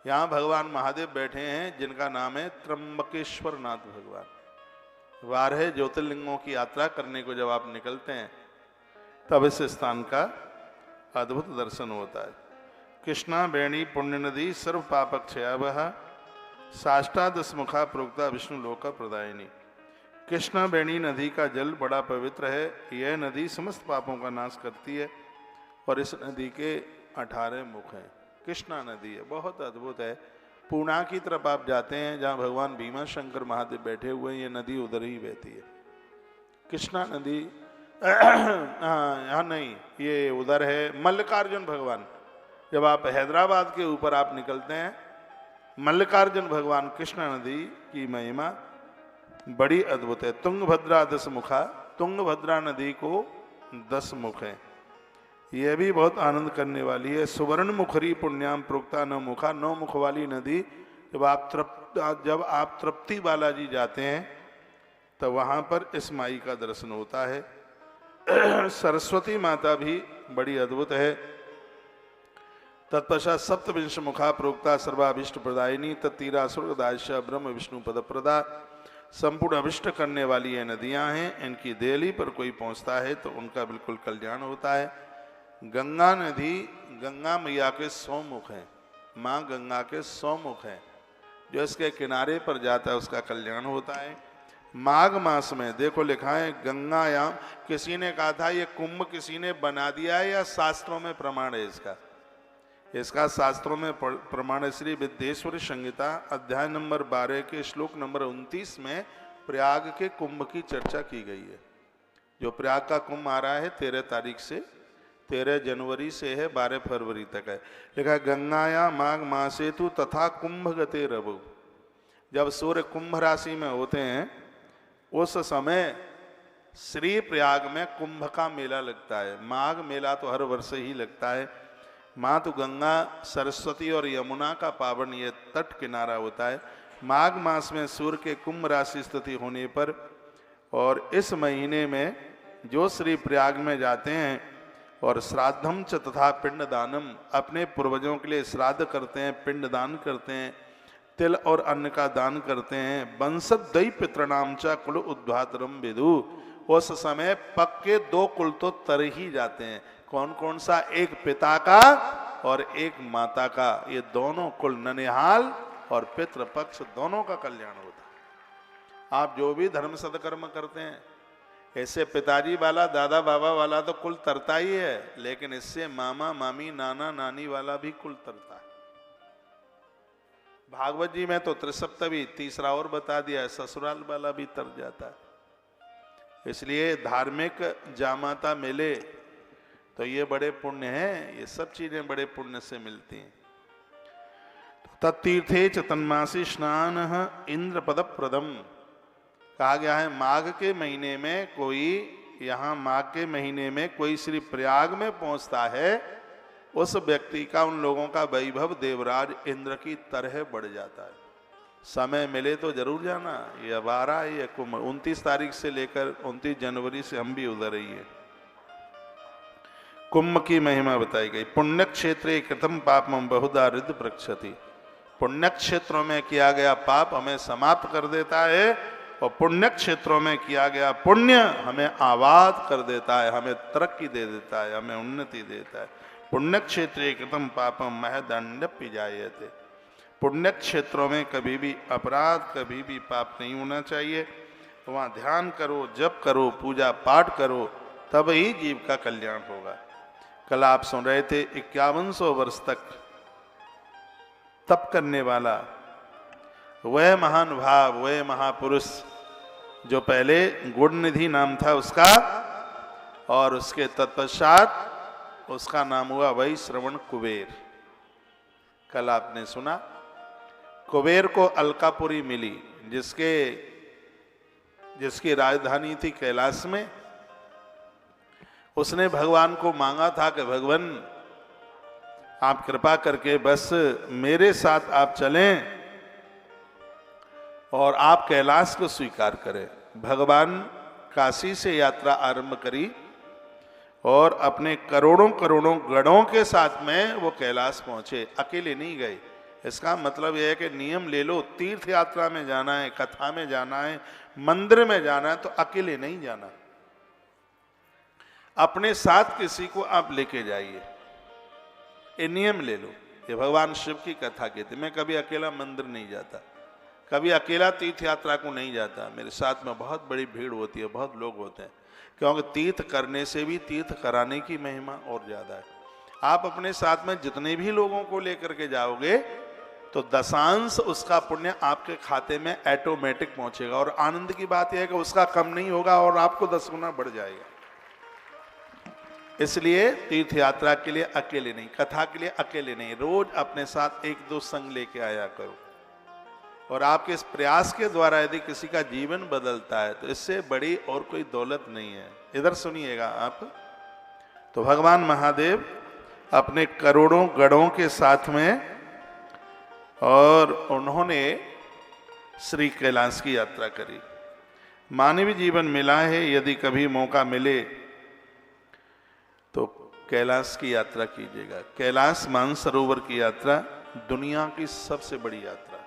यहाँ भगवान महादेव बैठे हैं जिनका नाम है त्र्यंबकेश्वर नाथ भगवान। 12 ज्योतिर्लिंगों की यात्रा करने को जब आप निकलते हैं तब इस स्थान का अद्भुत दर्शन होता है। कृष्णा बेणी पुण्य नदी सर्व पापक क्षयावह, साष्टादश मुखा प्रोक्ता विष्णु लोक प्रदायिनी। कृष्णा बेणी नदी का जल बड़ा पवित्र है। यह नदी समस्त पापों का नाश करती है और इस नदी के 18 मुख हैं। कृष्णा नदी है, बहुत अद्भुत है। पूर्णा की तरफ आप जाते हैं जहाँ भगवान भीमा शंकर महादेव बैठे हुए हैं, ये नदी उधर ही बहती है। कृष्णा नदी यहाँ नहीं, ये उधर है मल्लिकार्जुन भगवान। जब आप हैदराबाद के ऊपर आप निकलते हैं, मल्लिकार्जुन भगवान कृष्णा नदी की महिमा बड़ी अद्भुत है। तुंगभद्रा 10 मुखा, तुंगभद्रा नदी को 10 मुख हैं। यह भी बहुत आनंद करने वाली है। सुवर्ण मुखरी पुण्याम प्रोक्ता 9 मुखा, 9 मुख वाली नदी। जब आप तृप्ति बालाजी जाते हैं तो वहाँ पर इस माई का दर्शन होता है। सरस्वती माता भी बड़ी अद्भुत है। तत्पश्चात 27 मुखा प्रोक्ता सर्वाभीष्ट प्रदायिनी, तत्तीरा स्वर्गदायश ब्रह्म विष्णु पद प्रदा। संपूर्ण अभिष्ट करने वाली ये नदियां हैं। इनकी देहली पर कोई पहुंचता है तो उनका बिल्कुल कल्याण होता है। गंगा नदी, गंगा मैया के 100 मुख हैं। माँ गंगा के 100 मुख हैं। जो इसके किनारे पर जाता है उसका कल्याण होता है। माघ मास में देखो लिखा है गंगायाम। किसी ने कहा था ये कुंभ किसी ने बना दिया है या शास्त्रों में प्रमाण है इसका? इसका शास्त्रों में प्रमाण है। श्री विद्येश्वरी संहिता अध्याय नंबर 12 के श्लोक नंबर 29 में प्रयाग के कुंभ की चर्चा की गई है। जो प्रयाग का कुंभ आ रहा है 13 तारीख से, 13 जनवरी से है, 12 फरवरी तक है। लिखा गंगाया माघ मासेतु तथा कुंभ गते रवु। जब सूर्य कुंभ राशि में होते हैं उस समय श्री प्रयाग में कुंभ का मेला लगता है। माघ मेला तो हर वर्ष ही लगता है। माँ तो गंगा, सरस्वती और यमुना का पावन ये तट किनारा होता है। माघ मास में सूर्य के कुंभ राशि स्थिति होने पर और इस महीने में जो श्री प्रयाग में जाते हैं और श्राद्धम च तथा पिंडदानम, अपने पूर्वजों के लिए श्राद्ध करते हैं, पिंडदान करते हैं, तिल और अन्न का दान करते हैं। वंशद्वय पितृणाम च कुल उद्धातरम विदु। उस समय पक्के 2 कुल तो तर ही जाते हैं। कौन कौन सा? एक पिता का और एक माता का। ये दोनों कुल, ननिहाल और पितृपक्ष, दोनों का कल्याण होता है। आप जो भी धर्म सदकर्म करते हैं, ऐसे पिताजी वाला, दादा बाबा वाला तो कुल तरता ही है, लेकिन इससे मामा मामी नाना नानी वाला भी कुल तरता है। भागवत जी में तो त्रिसप्तवी तीसरा और बता दिया है, ससुराल वाला भी तर जाता है। इसलिए धार्मिक जामाता मिले तो ये बड़े पुण्य हैं। ये सब चीजें बड़े पुण्य से मिलती हैं। तत्तीर्थे च तन्मासी स्नान इंद्र पद प्रदम। कहा गया है माघ के महीने में कोई, यहाँ माघ के महीने में कोई श्री प्रयाग में पहुंचता है, उस व्यक्ति का, उन लोगों का वैभव देवराज इंद्र की तरह बढ़ जाता है। समय मिले तो जरूर जाना। ये अब आ रहा है ये कुंभ, 29 तारीख से लेकर 29 जनवरी से हम भी उधर ही है। कुंभ की महिमा बताई गई। पुण्य क्षेत्रे कृतम पापम बहुधा रिद्ध प्रक्षति। पुण्य क्षेत्रों में किया गया पाप हमें समाप्त कर देता है और पुण्य क्षेत्रों में किया गया पुण्य हमें आबाद कर देता है, हमें तरक्की दे देता है, हमें उन्नति देता है। पुण्य क्षेत्रे कृतम पापम महदंड पिजायते। पुण्य क्षेत्रों में कभी भी अपराध, कभी भी पाप नहीं होना चाहिए। वहाँ ध्यान करो, जप करो, पूजा पाठ करो, तब ही जीव का कल्याण होगा। कल आप सुन रहे थे 5100 वर्ष तक तप करने वाला वह महान भाव, वह महापुरुष जो पहले गुणनिधि नाम था उसका, और उसके तत्पश्चात उसका नाम हुआ वही श्रवण कुबेर। कल आपने सुना कुबेर को अलकापुरी मिली, जिसकी राजधानी थी कैलाश में। उसने भगवान को मांगा था कि भगवान आप कृपा करके बस मेरे साथ आप चलें और आप कैलाश को स्वीकार करें। भगवान काशी से यात्रा आरंभ करी और अपने करोड़ों करोड़ों गणों के साथ में वो कैलाश पहुंचे, अकेले नहीं गए। इसका मतलब यह है कि नियम ले लो, तीर्थ यात्रा में जाना है, कथा में जाना है, मंदिर में जाना है तो अकेले नहीं जाना, अपने साथ किसी को आप लेके जाइए। ये नियम ले लो। ये भगवान शिव की कथा कहते, मैं कभी अकेला मंदिर नहीं जाता, कभी अकेला तीर्थ यात्रा को नहीं जाता, मेरे साथ में बहुत बड़ी भीड़ होती है, बहुत लोग होते हैं, क्योंकि तीर्थ करने से भी तीर्थ कराने की महिमा और ज़्यादा है। आप अपने साथ में जितने भी लोगों को लेकर के जाओगे तो दशांश उसका पुण्य आपके खाते में ऑटोमेटिक पहुंचेगा, और आनंद की बात यह है कि उसका कम नहीं होगा और आपको 10 गुना बढ़ जाएगा। इसलिए तीर्थ यात्रा के लिए अकेले नहीं, कथा के लिए अकेले नहीं, रोज अपने साथ 1-2 संग लेके आया करो। और आपके इस प्रयास के द्वारा यदि किसी का जीवन बदलता है तो इससे बड़ी और कोई दौलत नहीं है। इधर सुनिएगा आप, तो भगवान महादेव अपने करोड़ों गणों के साथ में, और उन्होंने श्री कैलाश की यात्रा करी। मानवीय जीवन मिला है, यदि कभी मौका मिले तो कैलाश की यात्रा कीजिएगा। कैलाश मानसरोवर की यात्रा दुनिया की सबसे बड़ी यात्रा।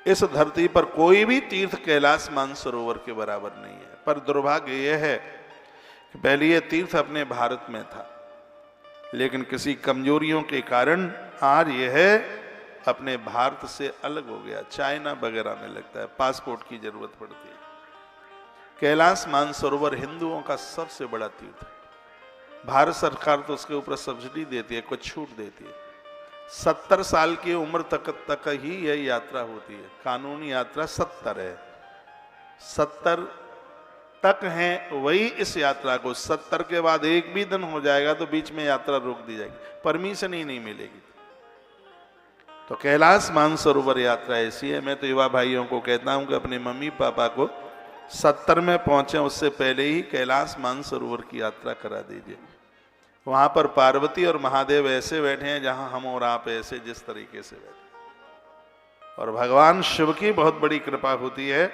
इस धरती पर कोई भी तीर्थ कैलाश मानसरोवर के बराबर नहीं है। पर दुर्भाग्य यह है कि पहले यह तीर्थ अपने भारत में था, लेकिन किसी कमजोरियों के कारण आज यह अपने भारत से अलग हो गया, चाइना वगैरह में लगता है, पासपोर्ट की जरूरत पड़ती है। कैलाश मानसरोवर हिंदुओं का सबसे बड़ा तीर्थ है। भारत सरकार तो उसके ऊपर सब्सिडी देती है, कुछ छूट देती है। 70 साल की उम्र तक ही यह यात्रा होती है। कानूनी यात्रा 70 है, 70 तक है वही इस यात्रा को। 70 के बाद एक भी दिन हो जाएगा तो बीच में यात्रा रोक दी जाएगी, परमिशन ही नहीं मिलेगी। तो कैलाश मानसरोवर यात्रा ऐसी है। मैं तो युवा भाइयों को कहता हूं कि अपने मम्मी पापा को 70 में पहुंचे उससे पहले ही कैलाश मानसरोवर की यात्रा करा दीजिए। वहां पर पार्वती और महादेव ऐसे बैठे हैं जहां हम और आप ऐसे जिस तरीके से बैठे, और भगवान शिव की बहुत बड़ी कृपा होती है,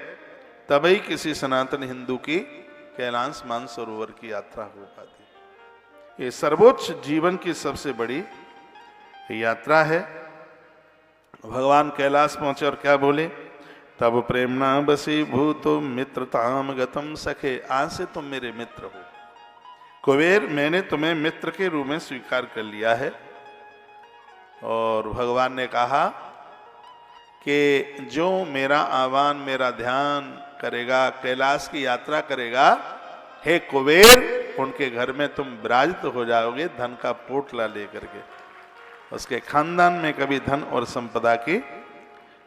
तभी किसी सनातन हिंदू की कैलाश मानसरोवर की यात्रा हो पाती। ये सर्वोच्च जीवन की सबसे बड़ी यात्रा है। भगवान कैलाश पहुंचे और क्या बोले, तब प्रेमणा बसी भूतो मित्रताम गतम सखे, आज से तुम मेरे मित्र हो। कुबेर, मैंने तुम्हें मित्र के रूप में स्वीकार कर लिया है। और भगवान ने कहा कि जो मेरा आह्वान, मेरा ध्यान करेगा, कैलाश की यात्रा करेगा, हे कुबेर, उनके घर में तुम विराजित हो जाओगे धन का पोटला लेकर के। उसके खानदान में कभी धन और संपदा की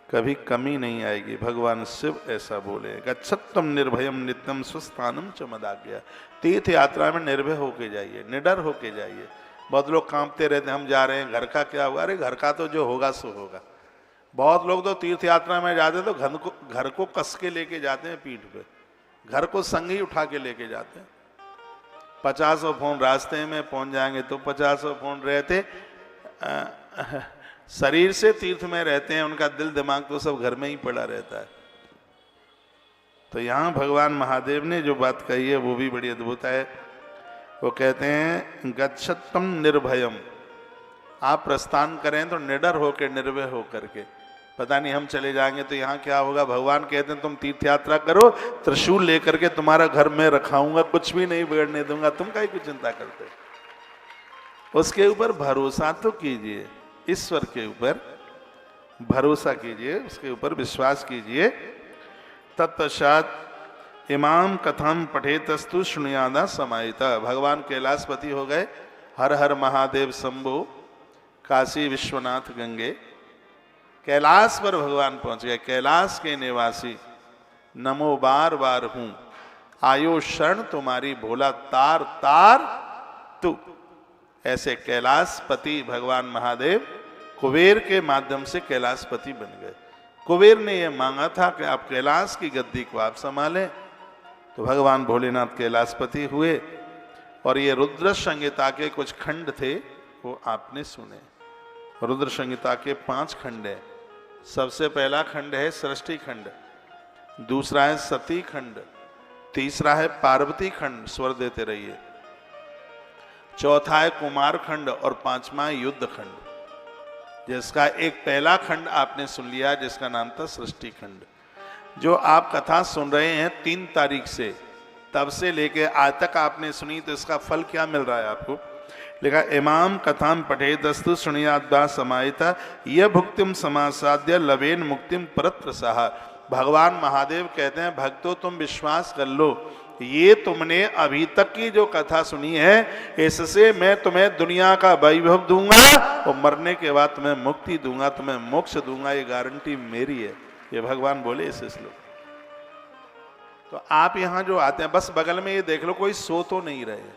कभी कमी नहीं आएगी। भगवान शिव ऐसा बोले, गच्छत्तम निर्भयम नित्यम स्वस्थानम च मदाज्ञा। तीर्थ यात्रा में निर्भय होके जाइए, निडर होके जाइए। बहुत लोग कांपते रहते, हम जा रहे हैं, घर का क्या होगा? अरे घर का तो जो होगा सो होगा। बहुत लोग तो तीर्थ यात्रा में जाते तो घर को कस के लेके जाते हैं पीठ पे, घर को संग ही उठा के लेके जाते हैं। 50 फोन रास्ते में पहुंच जाएंगे तो 50 फोन रहते शरीर से तीर्थ में रहते हैं, उनका दिल दिमाग तो सब घर में ही पड़ा रहता है। तो यहाँ भगवान महादेव ने जो बात कही है वो भी बड़ी अद्भुत है। वो कहते हैं गच्छत्तम निर्भयम, आप प्रस्थान करें तो निडर होकर, निर्भय होकर के। पता नहीं हम चले जाएंगे तो यहाँ क्या होगा। भगवान कहते हैं तुम तीर्थ यात्रा करो, त्रिशूल लेकर के तुम्हारा घर में रखाऊंगा, कुछ भी नहीं बिगड़ने दूंगा, तुम काहे की चिंता करते हो। उसके ऊपर भरोसा तो कीजिए, ईश्वर के ऊपर भरोसा कीजिए, उसके ऊपर विश्वास कीजिए। तत्पश्चात इमाम कथम पठेतस्तु शृणुयादा समाहिता। भगवान कैलाशपति हो गए। हर हर महादेव शंभो, काशी विश्वनाथ गंगे। कैलाश पर भगवान पहुंच गए। कैलाश के निवासी नमो बार बार हूं, आयो शरण तुम्हारी भोला तार तार तू। ऐसे कैलाशपति भगवान महादेव कुबेर के माध्यम से कैलाशपति बन गए। कुबेर ने यह मांगा था कि आप कैलाश की गद्दी को आप संभालें, तो भगवान भोलेनाथ कैलाशपति हुए। और ये रुद्र संहिता के कुछ खंड थे वो आपने सुने। रुद्र संहिता के 5 खंड है। सबसे पहला खंड है सृष्टि खंड, दूसरा है सती खंड, तीसरा है पार्वती खंड, स्वर देते रहिए, चौथा है कुमार खंड, और 5वां है युद्ध खंड, जिसका एक पहला खंड आपने सुन लिया जिसका नाम था सृष्टि खंड। जो आप कथा सुन रहे हैं 3 तारीख से, तब से लेके आज तक आपने सुनी, तो इसका फल क्या मिल रहा है आपको? लिखा इमाम कथाम पठेदस्तु शृणुयाद्वा समाहिता यह भुक्तिम समासाद्य लवेन मुक्तिम परत्र सहा। भगवान महादेव कहते हैं भक्तों तुम विश्वास कर लो, ये तुमने अभी तक की जो कथा सुनी है इससे मैं तुम्हें दुनिया का वैभव दूंगा और मरने के बाद तुम्हें मुक्ति दूंगा, तुम्हें मोक्ष दूंगा, ये गारंटी मेरी है। ये भगवान बोले इस श्लोक। तो आप यहाँ जो आते हैं बस बगल में ये देख लो कोई सो तो नहीं रहे,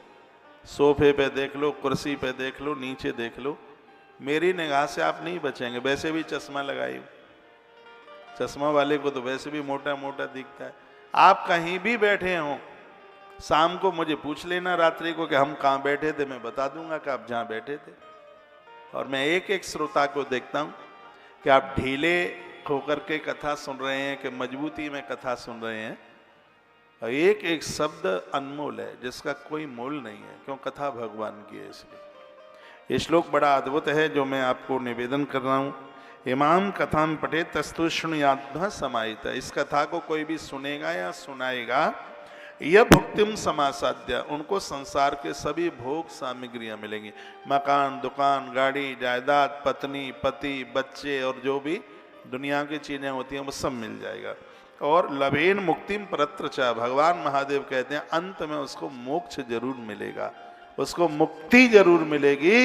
सोफे पे देख लो, कुर्सी पे देख लो, नीचे देख लो, मेरी निगाह से आप नहीं बचेंगे। वैसे भी चश्मा लगाई, चश्मा वाले को तो वैसे भी मोटा मोटा दिखता है। आप कहीं भी बैठे हों, शाम को मुझे पूछ लेना रात्रि को कि हम कहाँ बैठे थे, मैं बता दूंगा कि आप जहाँ बैठे थे। और मैं एक एक श्रोता को देखता हूँ कि आप ढीले होकर के कथा सुन रहे हैं कि मजबूती में कथा सुन रहे हैं, और एक एक शब्द अनमोल है जिसका कोई मोल नहीं है, क्यों कथा भगवान की है। इसलिए ये श्लोक बड़ा अद्भुत है जो मैं आपको निवेदन कर रहा हूँ। इमाम कथाम पठे तस्तु शृणुयाद्वा समाहिता। इस कथा को कोई भी सुनेगा या सुनाएगा, यह भुक्तिम समासाद्य, उनको संसार के सभी भोग सामग्रियां मिलेंगी, मकान, दुकान, गाड़ी, जायदाद, पत्नी, पति, बच्चे और जो भी दुनिया की चीजें होती हैं वो सब मिल जाएगा। और लवेन मुक्तिम परत्र च, भगवान महादेव कहते हैं अंत में उसको मोक्ष जरूर मिलेगा, उसको मुक्ति जरूर मिलेगी।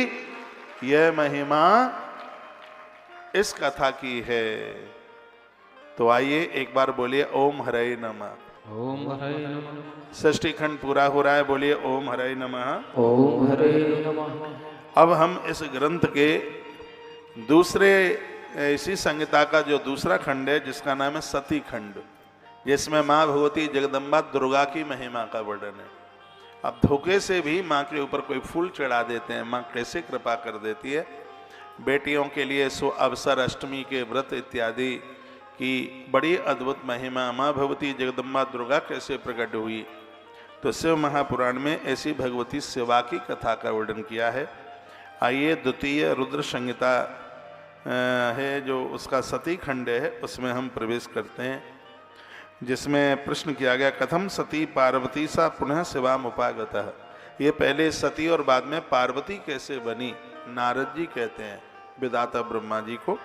यह महिमा इस कथा की है। तो आइए एक बार बोलिए ओम हरे नमः। ओम हरे नमः। षष्ठी खंड पूरा हो रहा है, बोलिए ओम हरे नमः। ओम हरे नमः। अब हम इस ग्रंथ के दूसरे इसी संहिता का जो दूसरा खंड है जिसका नाम है सती खंड, जिसमें माँ भगवती जगदम्बा दुर्गा की महिमा का वर्णन है। अब धोखे से भी माँ के ऊपर कोई फूल चढ़ा देते हैं, माँ कैसे कृपा कर देती है। बेटियों के लिए सो अवसर, अष्टमी के व्रत इत्यादि की बड़ी अद्भुत महिमा, माँ भगवती जगदम्बा दुर्गा कैसे प्रकट हुई, तो शिव महापुराण में ऐसी भगवती सेवा की कथा का वर्णन किया है। आइए द्वितीय रुद्र संहिता है जो उसका सती खंड है, उसमें हम प्रवेश करते हैं, जिसमें प्रश्न किया गया कथम सती पार्वती सा पुनः शिवाम उपागतः। ये पहले सती और बाद में पार्वती कैसे बनी, नारद जी कहते हैं विधाता ब्रह्मा जी को,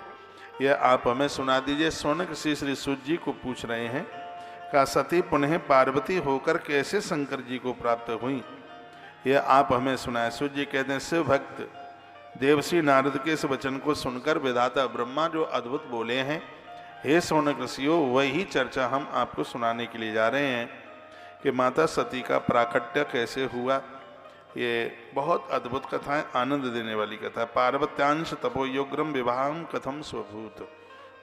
यह आप हमें सुना दीजिए। सोनक श्री सूत जी को पूछ रहे हैं का सती पुनः पार्वती होकर कैसे शंकर जी को प्राप्त हुई, यह आप हमें सुनाए। सूत जी कहते हैं शिव भक्त देवश्री नारद के इस वचन को सुनकर विधाता ब्रह्मा जो अद्भुत बोले हैं, हे सोनक ऋषियों वही चर्चा हम आपको सुनाने के लिए जा रहे हैं कि माता सती का प्राकट्य कैसे हुआ। ये बहुत अद्भुत कथा है, आनंद देने वाली कथा। पार्वत्यांश तपोयोग्रम विवाहम कथम स्वभूत।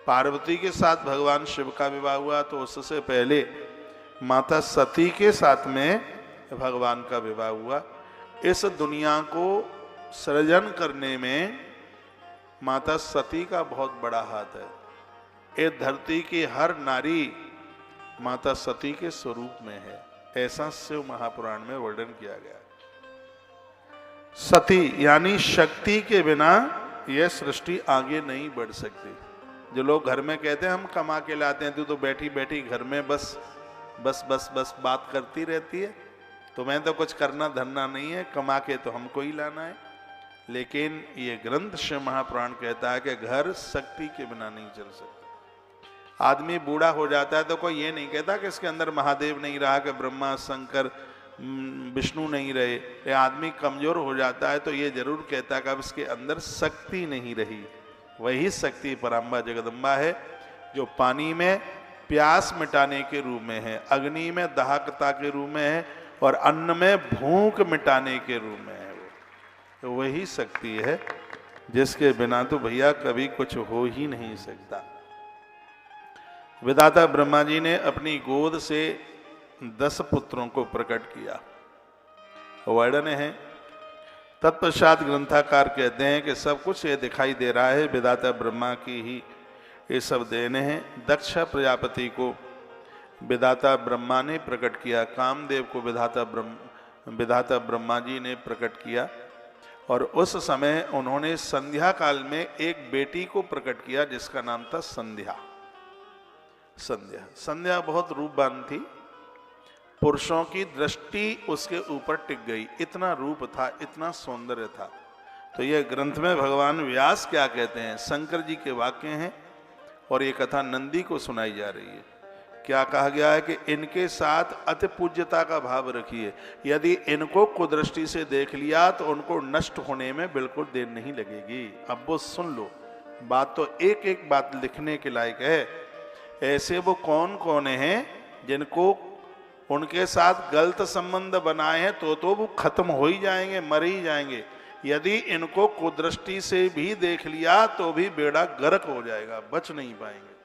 पार्वती के साथ भगवान शिव का विवाह हुआ, तो उससे पहले माता सती के साथ में भगवान का विवाह हुआ। इस दुनिया को सृजन करने में माता सती का बहुत बड़ा हाथ है। ये धरती की हर नारी माता सती के स्वरूप में है, ऐसा शिव महापुराण में वर्णन किया गया। सती यानी शक्ति के बिना यह सृष्टि आगे नहीं बढ़ सकती। जो लोग घर में कहते हैं हम कमा के लाते हैं, तू तो बैठी बैठी घर में बस बस बस बस बात करती रहती है, तुम्हें तो कुछ करना धरना नहीं है, कमा के तो हमको ही लाना है। लेकिन ये ग्रंथ शिव महापुराण कहता है कि घर शक्ति के बिना नहीं चल सकता। आदमी बूढ़ा हो जाता है तो कोई ये नहीं कहता कि इसके अंदर महादेव नहीं रहा, कि ब्रह्मा शंकर विष्णु नहीं रहे। ये आदमी कमजोर हो जाता है तो ये जरूर कहता है कि अब इसके अंदर शक्ति नहीं रही। वही शक्ति पराम्बा जगदम्बा है जो पानी में प्यास मिटाने के रूप में है, अग्नि में दाहकता के रूप में है, और अन्न में भूख मिटाने के रूप में है। तो वही शक्ति है जिसके बिना तो भैया कभी कुछ हो ही नहीं सकता। विधाता ब्रह्मा जी ने अपनी गोद से 10 पुत्रों को प्रकट किया, वर्णन है। तत्पश्चात ग्रंथाकार कहते हैं कि सब कुछ ये दिखाई दे रहा है विधाता ब्रह्मा की ही ये सब देने हैं। दक्ष प्रजापति को विधाता ब्रह्मा ने प्रकट किया, कामदेव को विधाता ब्रह्मा जी ने प्रकट किया, और उस समय उन्होंने संध्या काल में एक बेटी को प्रकट किया जिसका नाम था संध्या। संध्या बहुत रूपवान थी, पुरुषों की दृष्टि उसके ऊपर टिक गई, इतना रूप था, इतना सौंदर्य था। तो यह ग्रंथ में भगवान व्यास क्या कहते हैं, शंकर जी के वाक्य हैं और ये कथा नंदी को सुनाई जा रही है। क्या कहा गया है कि इनके साथ अति पूज्यता का भाव रखिए, यदि इनको कुदृष्टि से देख लिया तो उनको नष्ट होने में बिल्कुल देर नहीं लगेगी। अब वो सुन लो, बात तो एक एक बात लिखने के लायक है। ऐसे वो कौन कौन हैं जिनको उनके साथ गलत संबंध बनाए हैं तो वो खत्म हो ही जाएंगे, मर ही जाएंगे। यदि इनको कुदृष्टि से भी देख लिया तो भी बेड़ा गर्क हो जाएगा, बच नहीं पाएंगे।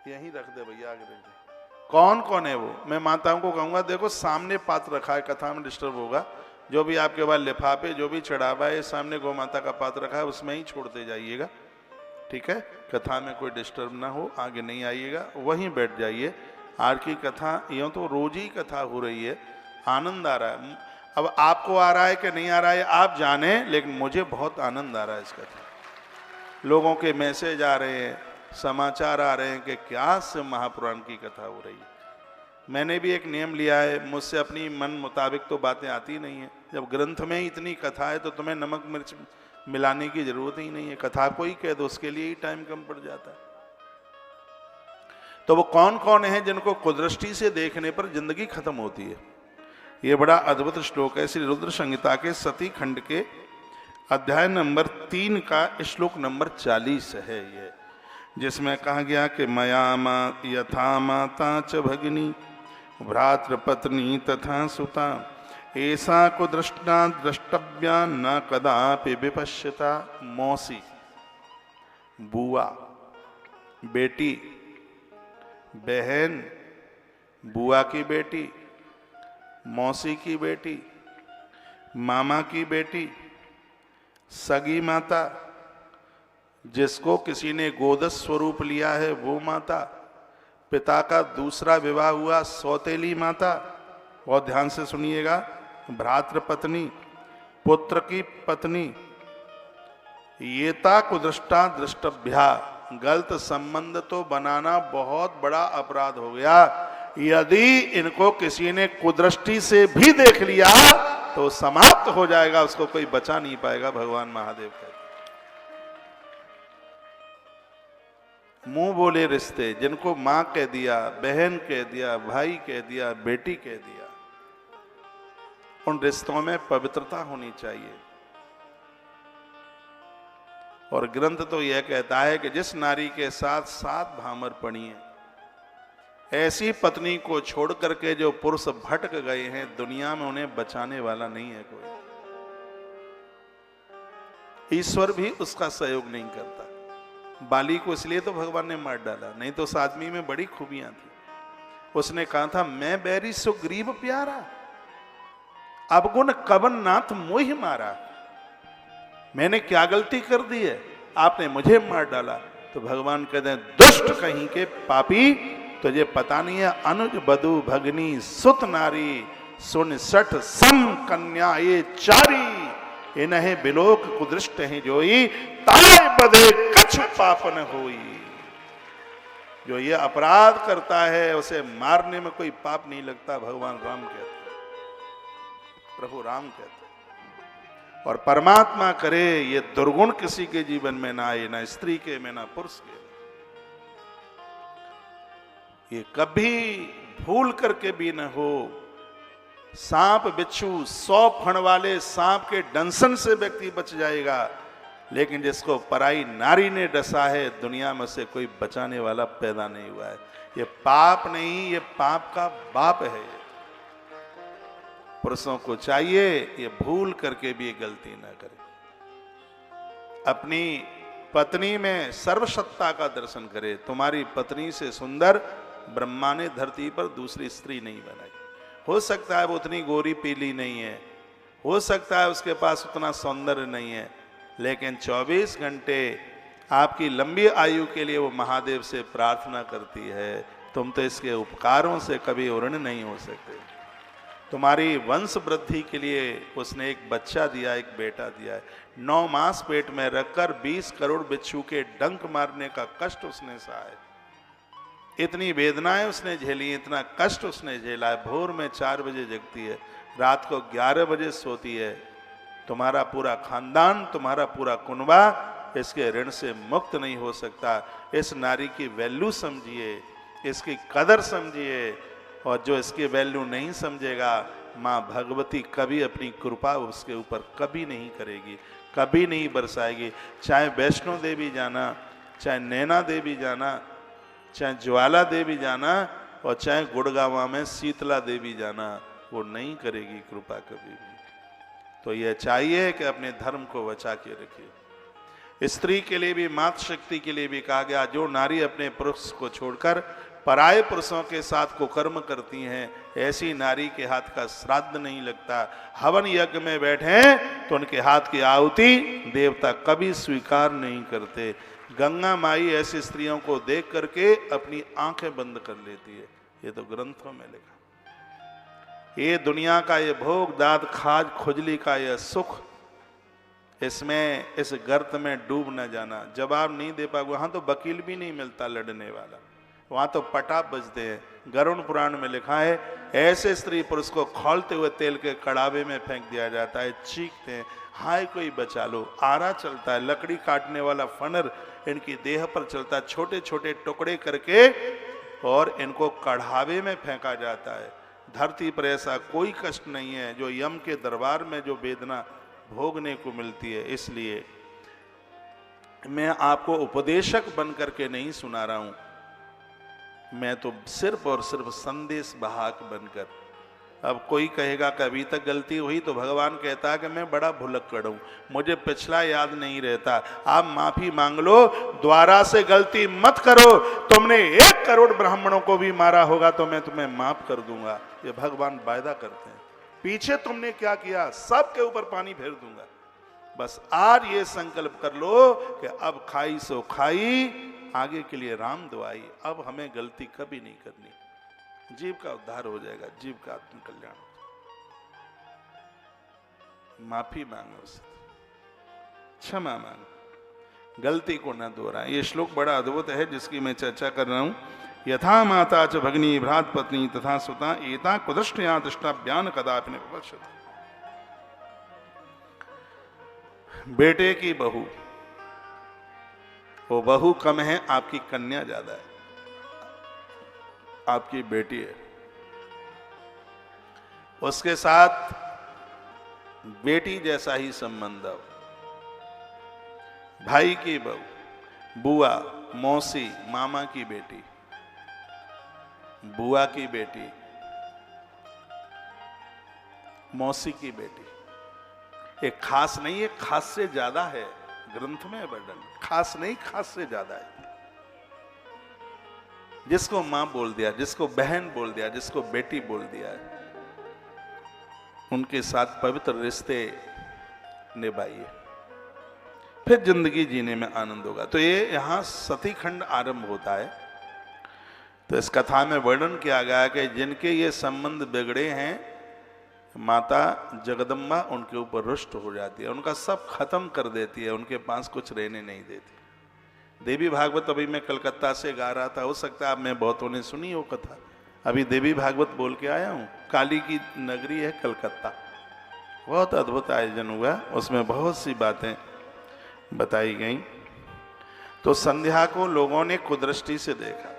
यहीं रख दे भैया, आगे रख दे। कौन कौन है वो, मैं माताओं को कहूंगा देखो सामने पात्र रखा है, कथा में डिस्टर्ब होगा। जो भी आपके पास लिफाफे, जो भी चढ़ावा है, सामने गौ माता का पात्र रखा है, उसमें ही छोड़ते जाइएगा, ठीक है। कथा में कोई डिस्टर्ब ना हो, आगे नहीं आइएगा, वहीं बैठ जाइए। आज की कथा यूँ तो रोज ही कथा हो रही है, आनंद आ रहा है। अब आपको आ रहा है कि नहीं आ रहा है आप जाने, लेकिन मुझे बहुत आनंद आ रहा है इस कथा। लोगों के मैसेज आ रहे हैं, समाचार आ रहे हैं कि क्या से महापुराण की कथा हो रही है। मैंने भी एक नियम लिया है, मुझसे अपनी मन मुताबिक तो बातें आती नहीं है। जब ग्रंथ में ही इतनी कथा है तो तुम्हें नमक मिर्च मिलाने की जरूरत ही नहीं है, कथा को ही कह दो, उसके लिए ही टाइम कम पड़ जाता है। तो वो कौन कौन है जिनको कुदृष्टि से देखने पर जिंदगी खत्म होती है। ये बड़ा अद्भुत श्लोक है, श्री रुद्र संहिता के सती खंड के अध्याय नंबर 3 का श्लोक नंबर 40 है ये, जिसमें कहा गया कि मया यथा माता च भगिनी भ्रातृपत्नी तथा सुता ऐसा को दृष्टा द्रष्टव्या न कदापि विपश्यता। मौसी, बुआ, बेटी, बहन, बुआ की बेटी, मौसी की बेटी, मामा की बेटी, सगी माता, जिसको किसी ने गोदस स्वरूप लिया है वो माता, पिता का दूसरा विवाह हुआ सौतेली माता, बहुत ध्यान से सुनिएगा, भ्रातृपत्नी, पुत्र की पत्नी, ये ता कुदृष्टा दृष्टभ्या। गलत संबंध तो बनाना बहुत बड़ा अपराध हो गया। यदि इनको किसी ने कुदृष्टि से भी देख लिया तो समाप्त हो जाएगा, उसको कोई बचा नहीं पाएगा, भगवान महादेव कहते। मुंह बोले रिश्ते, जिनको मां कह दिया, बहन कह दिया, भाई कह दिया, बेटी कह दिया, उन रिश्तों में पवित्रता होनी चाहिए। और ग्रंथ तो यह कहता है कि जिस नारी के साथ 7 भामर पड़ी हैं, ऐसी पत्नी को छोड़ करके जो पुरुष भटक गए हैं, दुनिया में उन्हें बचाने वाला नहीं है कोई। ईश्वर भी उसका सहयोग नहीं करता। बाली को इसलिए तो भगवान ने मार डाला, नहीं तो उस आदमी में बड़ी खूबियां थी। उसने कहा था मैं बैरी सो गरीब प्यारा, अवगुण कवन नाथ मोहि मारा। मैंने क्या गलती कर दी है, आपने मुझे मार डाला। तो भगवान कहते हैं दुष्ट कहीं के पापी, तुझे पता नहीं है अनुज बधु भगनी सुत नारी सुन सठ सम कन्या ये चारी। इन्हें बिलोक कुदृष्ट हैं जोई ताय बधे कछ पापन होई। जो ये अपराध करता है उसे मारने में कोई पाप नहीं लगता, भगवान राम कहते, प्रभु राम कहते। और परमात्मा करे ये दुर्गुण किसी के जीवन में ना आए, ना स्त्री के में, ना पुरुष के। ये कभी भूल करके भी न हो। सांप बिच्छू 100 फण वाले सांप के डंसन से व्यक्ति बच जाएगा, लेकिन जिसको पराई नारी ने डसा है, दुनिया में से कोई बचाने वाला पैदा नहीं हुआ है। ये पाप नहीं, ये पाप का बाप है। पुरुषों को चाहिए ये भूल करके भी ये गलती ना करे। अपनी पत्नी में सर्वसत्ता का दर्शन करे। तुम्हारी पत्नी से सुंदर ब्रह्मा ने धरती पर दूसरी स्त्री नहीं बनाई। हो सकता है वो उतनी गोरी पीली नहीं है, हो सकता है उसके पास उतना सौंदर्य नहीं है, लेकिन 24 घंटे आपकी लंबी आयु के लिए वो महादेव से प्रार्थना करती है। तुम तो इसके उपकारों से कभी ऋणी नहीं हो सकते। तुम्हारी वंश वृद्धि के लिए उसने एक बच्चा दिया, एक बेटा दिया है। 9 मास पेट में रखकर 20 करोड़ बिच्छू के डंक मारने का कष्ट उसने सहा है। इतनी वेदनाएं उसने झेली, इतना कष्ट उसने झेला है। भोर में 4 बजे जगती है, रात को 11 बजे सोती है। तुम्हारा पूरा खानदान, तुम्हारा पूरा कुनबा इसके ऋण से मुक्त नहीं हो सकता। इस नारी की वैल्यू समझिए, इसकी कदर समझिए, और जो इसकी वैल्यू नहीं समझेगा, माँ भगवती कभी अपनी कृपा उसके ऊपर कभी नहीं करेगी, कभी नहीं बरसाएगी। चाहे वैष्णो देवी जाना, चाहे नैना देवी जाना, चाहे ज्वाला देवी जाना, और चाहे गुड़गांव में शीतला देवी जाना, वो नहीं करेगी कृपा कभी भी। तो यह चाहिए कि अपने धर्म को बचा के रखिए। स्त्री के लिए भी, मातृशक्ति के लिए भी कहा गया, जो नारी अपने पुरुष को छोड़कर पराये पुरुषों के साथ कुकर्म करती हैं, ऐसी नारी के हाथ का श्राद्ध नहीं लगता। हवन यज्ञ में बैठे तो उनके हाथ की आहुति देवता कभी स्वीकार नहीं करते। गंगा माई ऐसी स्त्रियों को देख करके अपनी आंखें बंद कर लेती है। ये तो ग्रंथों में लिखा। ये दुनिया का ये भोग, दाद, खाज, खुजली का ये सुख, इसमें, इस गर्त में डूब न जाना। जवाब नहीं दे पाओगे, वहां तो वकील भी नहीं मिलता लड़ने वाला, वहां तो पटाप बजते हैं। गरुड़ पुराण में लिखा है, ऐसे स्त्री पुरुष को खौलते हुए तेल के कड़ावे में फेंक दिया जाता है। चीखते हैं, हाय कोई बचा लो। आरा चलता है, लकड़ी काटने वाला फनर इनकी देह पर चलता है, छोटे छोटे टुकड़े करके, और इनको कढ़ावे में फेंका जाता है। धरती पर ऐसा कोई कष्ट नहीं है जो यम के दरबार में जो वेदना भोगने को मिलती है। इसलिए मैं आपको उपदेशक बन करके नहीं सुना रहा हूं, मैं तो सिर्फ और सिर्फ संदेश वाहक बनकर। अब कोई कहेगा कि अभी तक गलती हुई, तो भगवान कहता है कि मैं बड़ा भुलक्कड़ हूं, मुझे पिछला याद नहीं रहता। आप माफी मांग लो, दोबारा से गलती मत करो। तुमने 1 करोड़ ब्राह्मणों को भी मारा होगा तो मैं तुम्हें माफ कर दूंगा, ये भगवान वायदा करते हैं। पीछे तुमने क्या किया, सबके ऊपर पानी फेर दूंगा। बस आज ये संकल्प कर लो कि अब खाई सो खाई, आगे के लिए राम दुआई, अब हमें गलती कभी नहीं करनी। जीव का उद्धार हो जाएगा, जीव का आत्म कल्याण हो जाएगा। माफी मांगो उससे, क्षमा मांगो, गलती को न दोहराएं। ये श्लोक बड़ा अद्भुत है जिसकी मैं चर्चा कर रहा हूं। यथा माता च भगिनी भ्रात पत्नी तथा सुता एता कुदृष्टया दृष्टाभ्यान कदापि न विपश्यति। बेटे की बहू, वो बहू कम है, आपकी कन्या ज्यादा है, आपकी बेटी है, उसके साथ बेटी जैसा ही संबंध हो। भाई की बहू, बुआ, मौसी, मामा की बेटी, बुआ की बेटी, मौसी की बेटी, एक खास नहीं है, खास से ज्यादा है। ग्रंथ में वर्णन, खास नहीं, खास से ज्यादा है। जिसको मां बोल दिया, जिसको बहन बोल दिया, जिसको बेटी बोल दिया है, उनके साथ पवित्र रिश्ते निभाइए, फिर जिंदगी जीने में आनंद होगा। तो ये यहां सतीखंड आरंभ होता है। तो इस कथा में वर्णन किया गया है कि जिनके ये संबंध बिगड़े हैं, माता जगदम्बा उनके ऊपर रुष्ट हो जाती है, उनका सब खत्म कर देती है, उनके पास कुछ रहने नहीं देती। देवी भागवत अभी मैं कलकत्ता से गा रहा था, हो सकता है आप में बहुतों ने सुनी हो कथा। अभी देवी भागवत बोल के आया हूँ। काली की नगरी है कलकत्ता, बहुत अद्भुत आयोजन हुआ, उसमें बहुत सी बातें बताई गई। तो संध्या को लोगों ने कुदृष्टि से देखा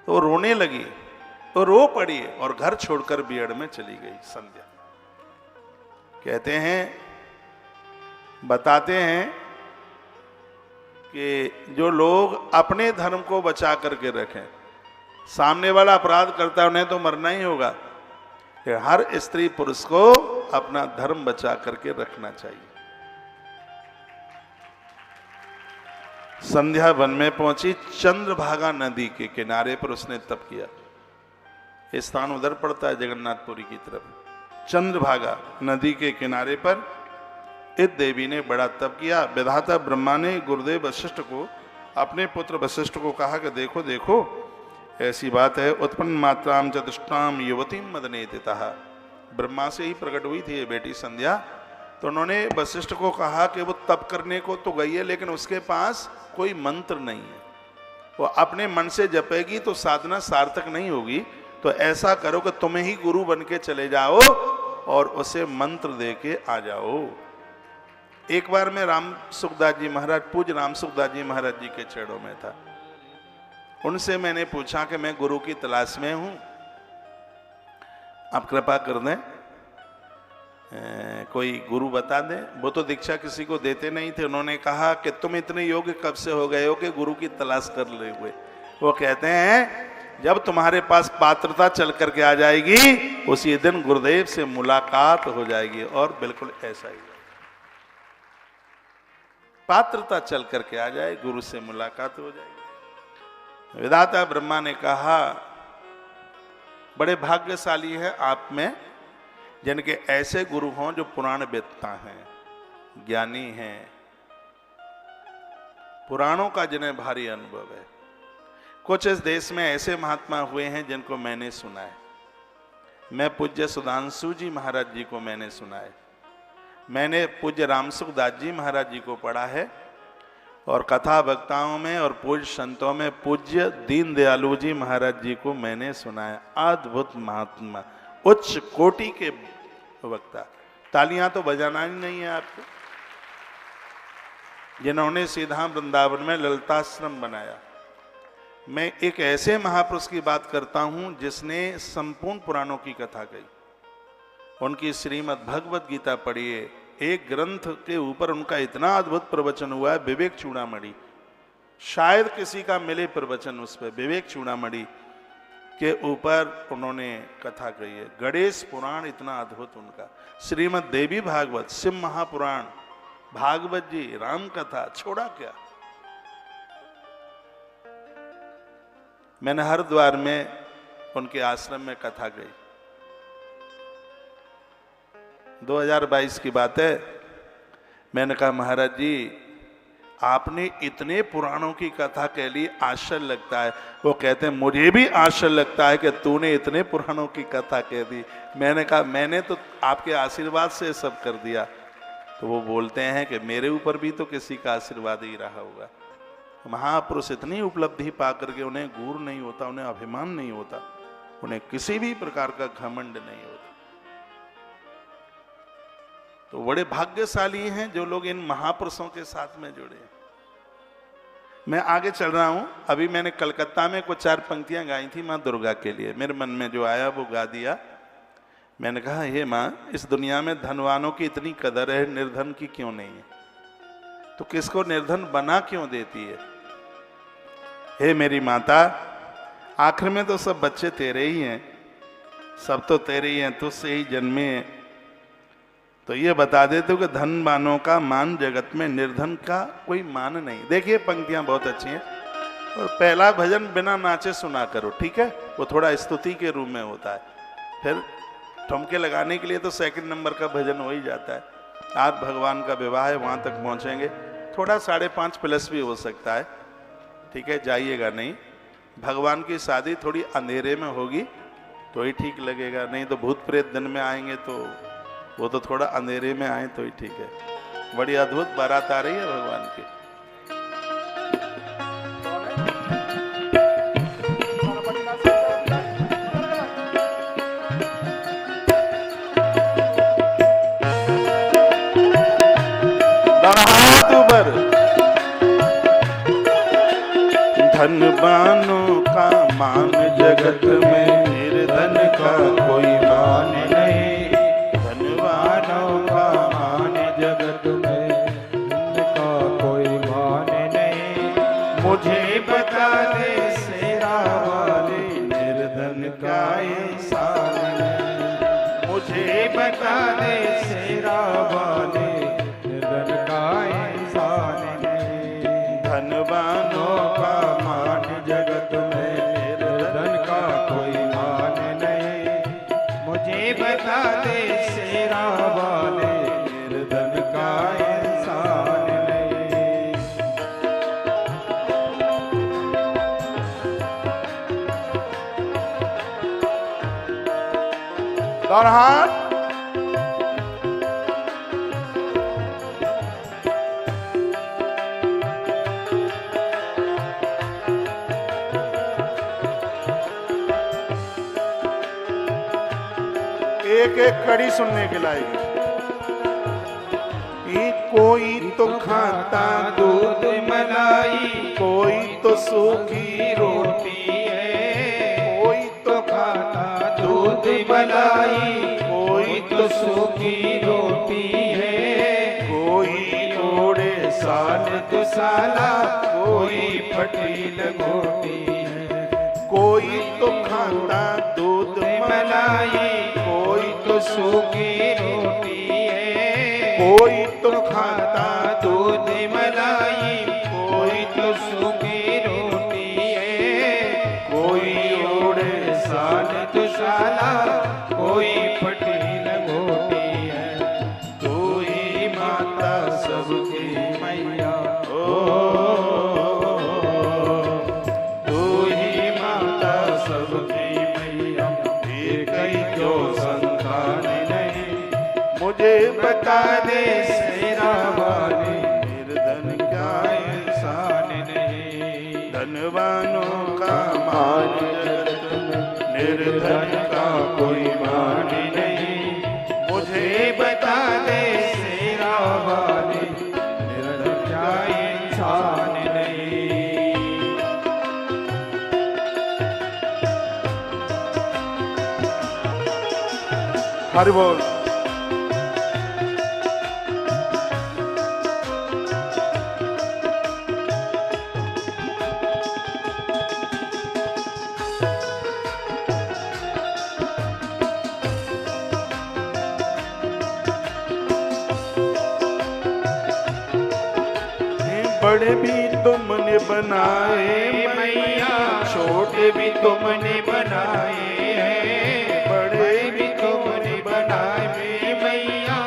तो रोने लगी, तो रो पड़ी और घर छोड़कर बियड़ में चली गई संध्या। कहते हैं, बताते हैं कि जो लोग अपने धर्म को बचा करके रखें, सामने वाला अपराध करता है उन्हें तो मरना ही होगा, कि हर स्त्री पुरुष को अपना धर्म बचा करके रखना चाहिए। संध्या वन में पहुंची, चंद्रभागा नदी के किनारे पर उसने तप किया। ये स्थान उधर पड़ता है जगन्नाथपुरी की तरफ। चंद्रभागा नदी के किनारे पर इस देवी ने बड़ा तप किया। विधाता ब्रह्मा ने गुरुदेव वशिष्ठ को, अपने पुत्र वशिष्ठ को कहा कि देखो देखो ऐसी बात है, उत्पन्न मात्राम च दुष्टाम युवतीम मदनेतितः। ब्रह्मा से ही प्रकट हुई थी ये बेटी संध्या। तो उन्होंने वशिष्ठ को कहा कि वो तप करने को तो गई है, लेकिन उसके पास कोई मंत्र नहीं है, वो अपने मन से जपेगी तो साधना सार्थक नहीं होगी। तो ऐसा करो कि तुम्हें ही गुरु बन के चले जाओ और उसे मंत्र दे के आ जाओ। एक बार मैं राम सुखदास जी महाराज, पूज्य राम सुखदास जी महाराज जी के चरणों में था। उनसे मैंने पूछा कि मैं गुरु की तलाश में हूं, आप कृपा कर दें, कोई गुरु बता दें। वो तो दीक्षा किसी को देते नहीं थे। उन्होंने कहा कि तुम इतने योग्य कब से हो गए हो कि गुरु की तलाश कर ले हुए। वो कहते हैं जब तुम्हारे पास पात्रता चल करके आ जाएगी उसी दिन गुरुदेव से मुलाकात हो जाएगी। और बिल्कुल ऐसा ही पात्रता चल करके आ जाए, गुरु से मुलाकात हो जाएगी। विधाता ब्रह्मा ने कहा बड़े भाग्यशाली है आप में जिनके ऐसे गुरु हों जो पुराण वेत्ता हैं, ज्ञानी हैं, पुराणों का जिन्हें भारी अनुभव है। कुछ इस देश में ऐसे महात्मा हुए हैं जिनको मैंने सुना है। मैं पूज्य सुधांशु जी महाराज जी को मैंने सुना है, मैंने पूज्य राम सुखदास जी महाराज जी को पढ़ा है, और कथा वक्ताओं में और पूज्य संतों में पूज्य दीन दयालु जी महाराज जी को मैंने सुना है। अद्भुत महात्मा, उच्च कोटि के वक्ता। तालियां तो बजाना ही नहीं है आपको, जिन्होंने सीधा वृंदावन में ललिताश्रम बनाया। मैं एक ऐसे महापुरुष की बात करता हूं जिसने संपूर्ण पुराणों की कथा कही। उनकी श्रीमद् भगवत गीता पढ़िए, एक ग्रंथ के ऊपर उनका इतना अद्भुत प्रवचन हुआ है, विवेक चूड़ामणि। शायद किसी का मिले प्रवचन उस पर, विवेक चूड़ामणि के ऊपर उन्होंने कथा कही है। गणेश पुराण इतना अद्भुत उनका, श्रीमद् देवी भागवत, शिव महापुराण, भागवत जी, राम कथा, छोड़ा क्या। मैंने हरिद्वार में उनके आश्रम में कथा गई, 2022 की बात है। मैंने कहा महाराज जी आपने इतने पुराणों की कथा कह ली, आश्चर्य लगता है। वो कहते हैं मुझे भी आश्चर्य लगता है कि तूने इतने पुराणों की कथा कह दी। मैंने कहा मैंने तो आपके आशीर्वाद से सब कर दिया। तो वो बोलते हैं कि मेरे ऊपर भी तो किसी का आशीर्वाद ही रहा होगा। महापुरुष इतनी उपलब्धि पा करके उन्हें गुर नहीं होता, उन्हें अभिमान नहीं होता, उन्हें किसी भी प्रकार का घमंड नहीं होता। तो बड़े भाग्यशाली हैं जो लोग इन महापुरुषों के साथ में जुड़े। मैं आगे चल रहा हूं। अभी मैंने कलकत्ता में कुछ 4 पंक्तियां गाई थी माँ दुर्गा के लिए, मेरे मन में जो आया वो गा दिया। मैंने कहा हे माँ, इस दुनिया में धनवानों की इतनी कदर है, निर्धन की क्यों नहीं है? तो किसको निर्धन बना क्यों देती है? हे मेरी माता, आखिर में तो सब बच्चे तेरे ही हैं, सब तो तेरे ही हैं, तुझसे ही जन्मे हैं। तो ये बता देते हो कि धनवानों का मान जगत में, निर्धन का कोई मान नहीं। देखिए पंक्तियां बहुत अच्छी हैं। और पहला भजन बिना नाचे सुना करो, ठीक है? वो थोड़ा स्तुति के रूप में होता है। फिर ठुमके लगाने के लिए तो सेकंड नंबर का भजन हो ही जाता है। आज भगवान का विवाह है, वहां तक पहुंचेंगे, थोड़ा 5.5 प्लस भी हो सकता है, ठीक है? जाइएगा नहीं। भगवान की शादी थोड़ी अंधेरे में होगी तो ही ठीक लगेगा, नहीं तो भूत प्रेत दिन में आएंगे तो वो तो थोड़ा अंधेरे में आए तो ही ठीक है। बड़ी अद्भुत बारात आ रही है भगवान की। धनवानों का मान जगत में, निर्धन का कोई मान नहीं। धनवानों का मान जगत में, का कोई मान नहीं। मुझे बता दे शेरा वाले, निर्धन का इंसान नहीं। मुझे बता दे शेरा वाले, निर्धन का इंसान नहीं। धनवानों का मान जगत में, निर्धन का कोई मान नहीं। मुझे बता दे शेरा वाले, निर्धन का इंसान नहीं। दोनों एक एक कड़ी सुनने के लायक है। कि कोई तो खाता दूध मलाई, कोई तो सूखी रोटी है, कोई तो खाता दूध मलाई, कोई तो सूखी रोटी है, कोई ओढ़े साल दुसाला, कोई फटी लंगोटी है। कोई तो खाता दूध मलाई, कोई तो सूखी रोटी है, कोई तो खाता दूध मलाई, कोई तो सूखी रोटी है, कोई ओढ़े साल दुशाला, कोई फटी लंगोटी है। तू ही माता सबकी मैया, तू ही माता सबकी मैया, एक ही जो संतान नहीं। मुझे बता दे शेरा वाली, निर्धन क्या इंसान नहीं। धनवानों का मान जगत में, निर्धन का कोई मान नहीं। मुझे बता दे शेरा वाली, निर्धन क्या इंसान नहीं। हरि बोल। बड़े भी तुमने बनाए मैया, छोटे भी तुमने बनाए हैं। बड़े भी तुमने बनाए मैया,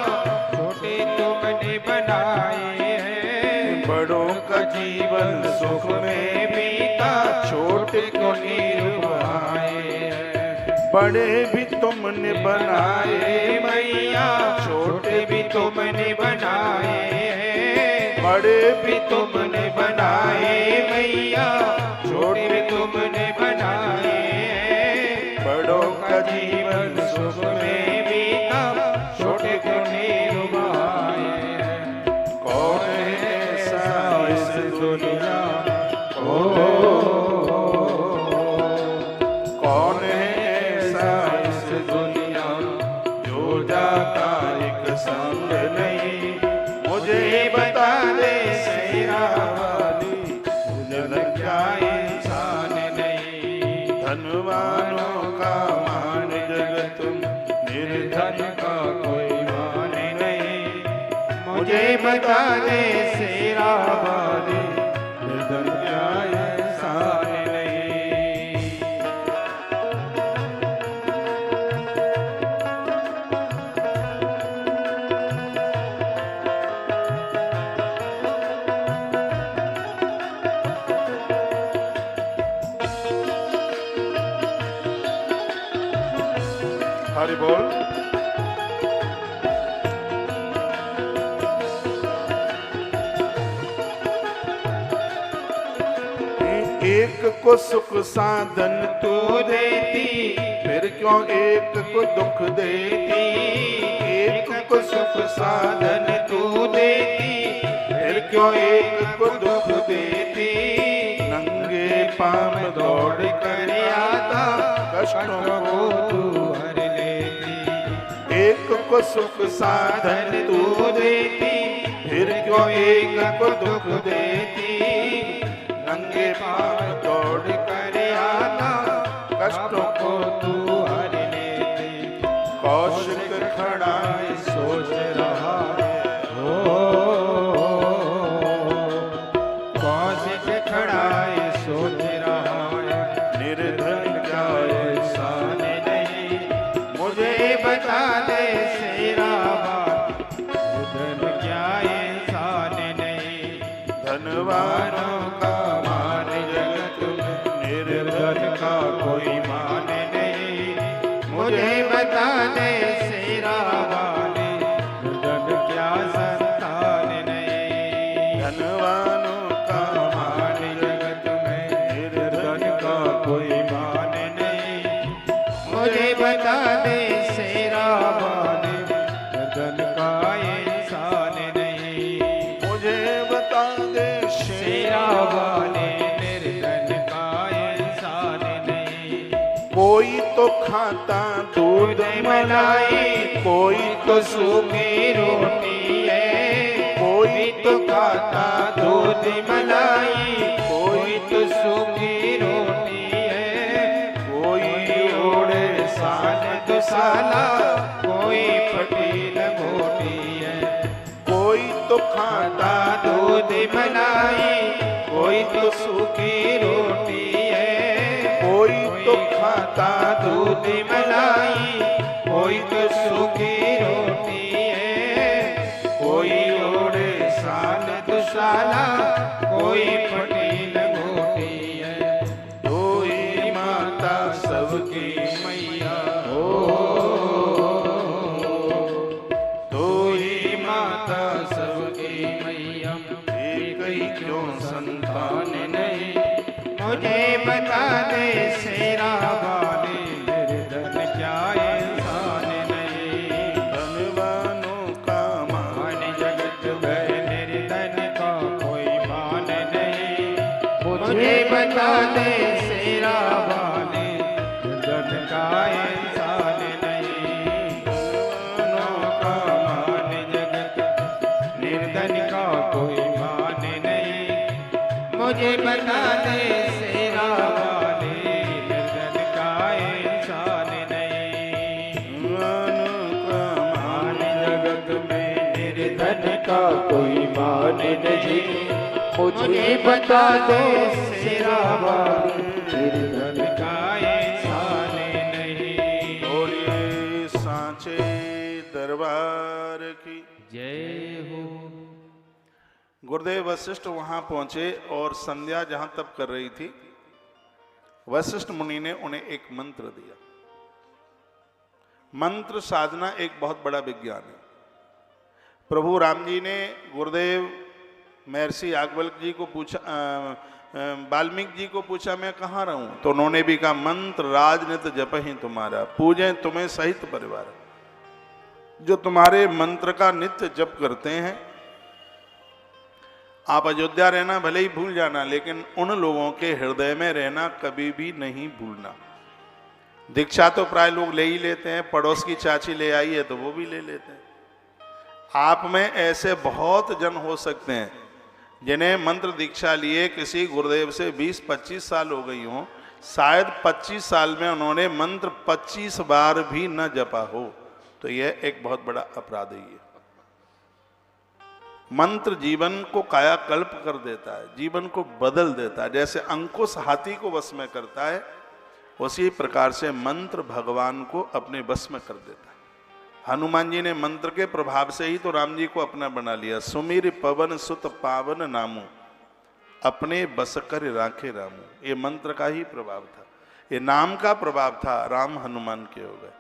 छोटे तुमने बनाए हैं। बड़ों का जीवन सुख में बीता, छोटे को निर्वाए हैं। बड़े भी तुमने बनाए मैया, छोटे भी तुमने बनाए हैं। बड़े भी तुमने बनाए मैया, छोटे भी तुमने बनाए हैं। बड़ों का जीवन सुख में बीता, छोटे को निर्वाए हैं। कौन है ऐसा इस दुनिया, कौन है ऐसा इस दुनिया, जो जाता एक संग नहीं। मुझे बता दे शेरा वाली, निर्धन क्या इंसान नहीं। धनवानों का मान जगत में, निर्धन का कोई मान नहीं। मुझे बता दे शेरा वाली, निर्धन क्या इंसान नहीं। हरि बोल। एक को सुख साधन तू देती, फिर क्यों एक को दुख देती। एक को सुख साधन तू देती, फिर क्यों एक को दुख देती। नंगे पांव दौड़ कर आता, कष्टों को तू हर लेती। एक को सुख साधन तू देती, फिर क्यों एक को दुख देती। नंगे पांव दौड़ कर आता, कष्टों को तू हर लेती। कौशिक खड़ा सोच रहा है, कौशिक खड़ा सोच रहा है, निर्धन क्या इंसान नहीं। मुझे बता दे शेरा वाली, निर्धन क्या इंसान नहीं। धनवानों का मान जगत में, निर्धन का कोई मान नहीं। मुझे बता दे शेरा वाली, निर्धन क्या संतान नहीं। धनवानों का मान जगत में, निर्धन का कोई मान नहीं। मुझे बता दे शेरा तो खाता दूध मलाई, कोई तो सूखी रोटी है, कोई तो खाता दूध मलाई, कोई तो सूखी रोटी है, कोई ओढ़े साल दुसाला, कोई फटी लंगोटी है। कोई तो खाता दूध मलाई, कोई तो सूखी रोटी है, कोई तो खाता दूध मलाई, कोई तो सूखी रोटी है, कोई ओढ़े साल दुसाला, कोई फटी लंगोटी है। दो ही माता सबकी मैया हो, दो ही माता सबकी मैया, एक ही क्यों संतान नहीं मुझे बता दे शेरा वाले, निर्धन क्या इंसान नहीं। धनवानों का मान मान जगत में निर्धन का कोई मान नहीं, मुझे बता दे शेरा वाले, निर्धन का इंसान नहीं। धनवानों का मान जगत, निर्धन का कोई मान नहीं, मुझे बता दे शेरा वाले, निर्धन का इंसान नहीं। मान जगत में निर्धन का कोई मान नहीं, मुझे बता दे शेरा वाले, निर्धन का इंसान नहीं। बोलिए सांचे दरबार की जय हो। गुरुदेव वशिष्ठ वहां पहुंचे और संध्या जहां तप कर रही थी, वशिष्ठ मुनि ने उन्हें एक मंत्र दिया। मंत्र साधना एक बहुत बड़ा विज्ञान है। प्रभु राम जी ने गुरुदेव महर्षि याज्ञवल्क्य जी को पूछा, वाल्मीकि जी को पूछा मैं कहाँ रहूं, तो उन्होंने भी कहा मंत्र राजनित जप ही तुम्हारा, पूजें तुम्हें सहित परिवार। जो तुम्हारे मंत्र का नित्य जप करते हैं, आप अयोध्या रहना भले ही भूल जाना, लेकिन उन लोगों के हृदय में रहना कभी भी नहीं भूलना। दीक्षा तो प्राय लोग ले ही लेते हैं, पड़ोस की चाची ले आई है तो वो भी ले लेते हैं। आप में ऐसे बहुत जन हो सकते हैं जिन्हें मंत्र दीक्षा लिए किसी गुरुदेव से 20-25 साल हो गई हो, शायद 25 साल में उन्होंने मंत्र 25 बार भी न जपा हो, तो यह एक बहुत बड़ा अपराध है। मंत्र जीवन को कायाकल्प कर देता है, जीवन को बदल देता है। जैसे अंकुश हाथी को वश में करता है, उसी प्रकार से मंत्र भगवान को अपने वश में कर देता है। हनुमान जी ने मंत्र के प्रभाव से ही तो राम जी को अपना बना लिया। सुमिर पवन सुत पावन नामू, अपने बस कर राखे रामू। ये मंत्र का ही प्रभाव था, ये नाम का प्रभाव था। राम हनुमान के हो गए।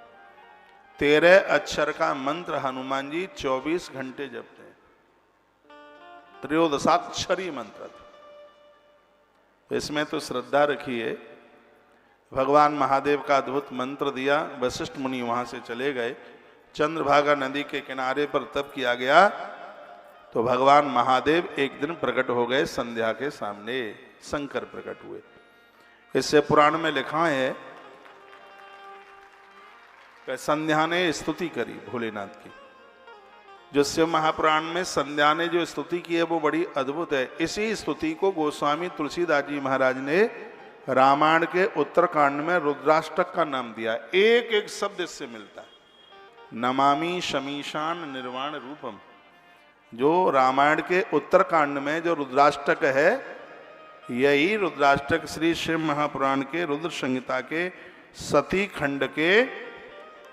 13 अक्षर का मंत्र हनुमान जी 24 घंटे जपते हैं। त्रयोदशाक्षरी मंत्र था। इसमें तो श्रद्धा रखिए। भगवान महादेव का अद्भुत मंत्र दिया। वशिष्ठ मुनि वहां से चले गए। चंद्रभागा नदी के किनारे पर तप किया गया तो भगवान महादेव एक दिन प्रकट हो गए संध्या के सामने। शंकर प्रकट हुए। इससे पुराण में लिखा है कि संध्या ने स्तुति करी भोलेनाथ की। जो शिव महापुराण में संध्या ने जो स्तुति की है वो बड़ी अद्भुत है। इसी स्तुति को गोस्वामी तुलसीदास जी महाराज ने रामायण के उत्तरकांड में रुद्राष्टक का नाम दिया। एक एक शब्द इससे मिलता है। नमामि शमीशान निर्वाण रूपम, जो रामायण के उत्तरकांड में जो रुद्राष्टक है, यही रुद्राष्टक श्री शिव महापुराण के रुद्र संहिता के सती खंड के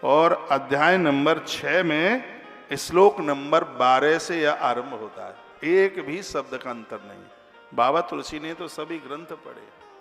और अध्याय नंबर 6 में श्लोक नंबर 12 से यह आरंभ होता है। एक भी शब्द का अंतर नहीं। बाबा तुलसी ने तो सभी ग्रंथ पढ़े।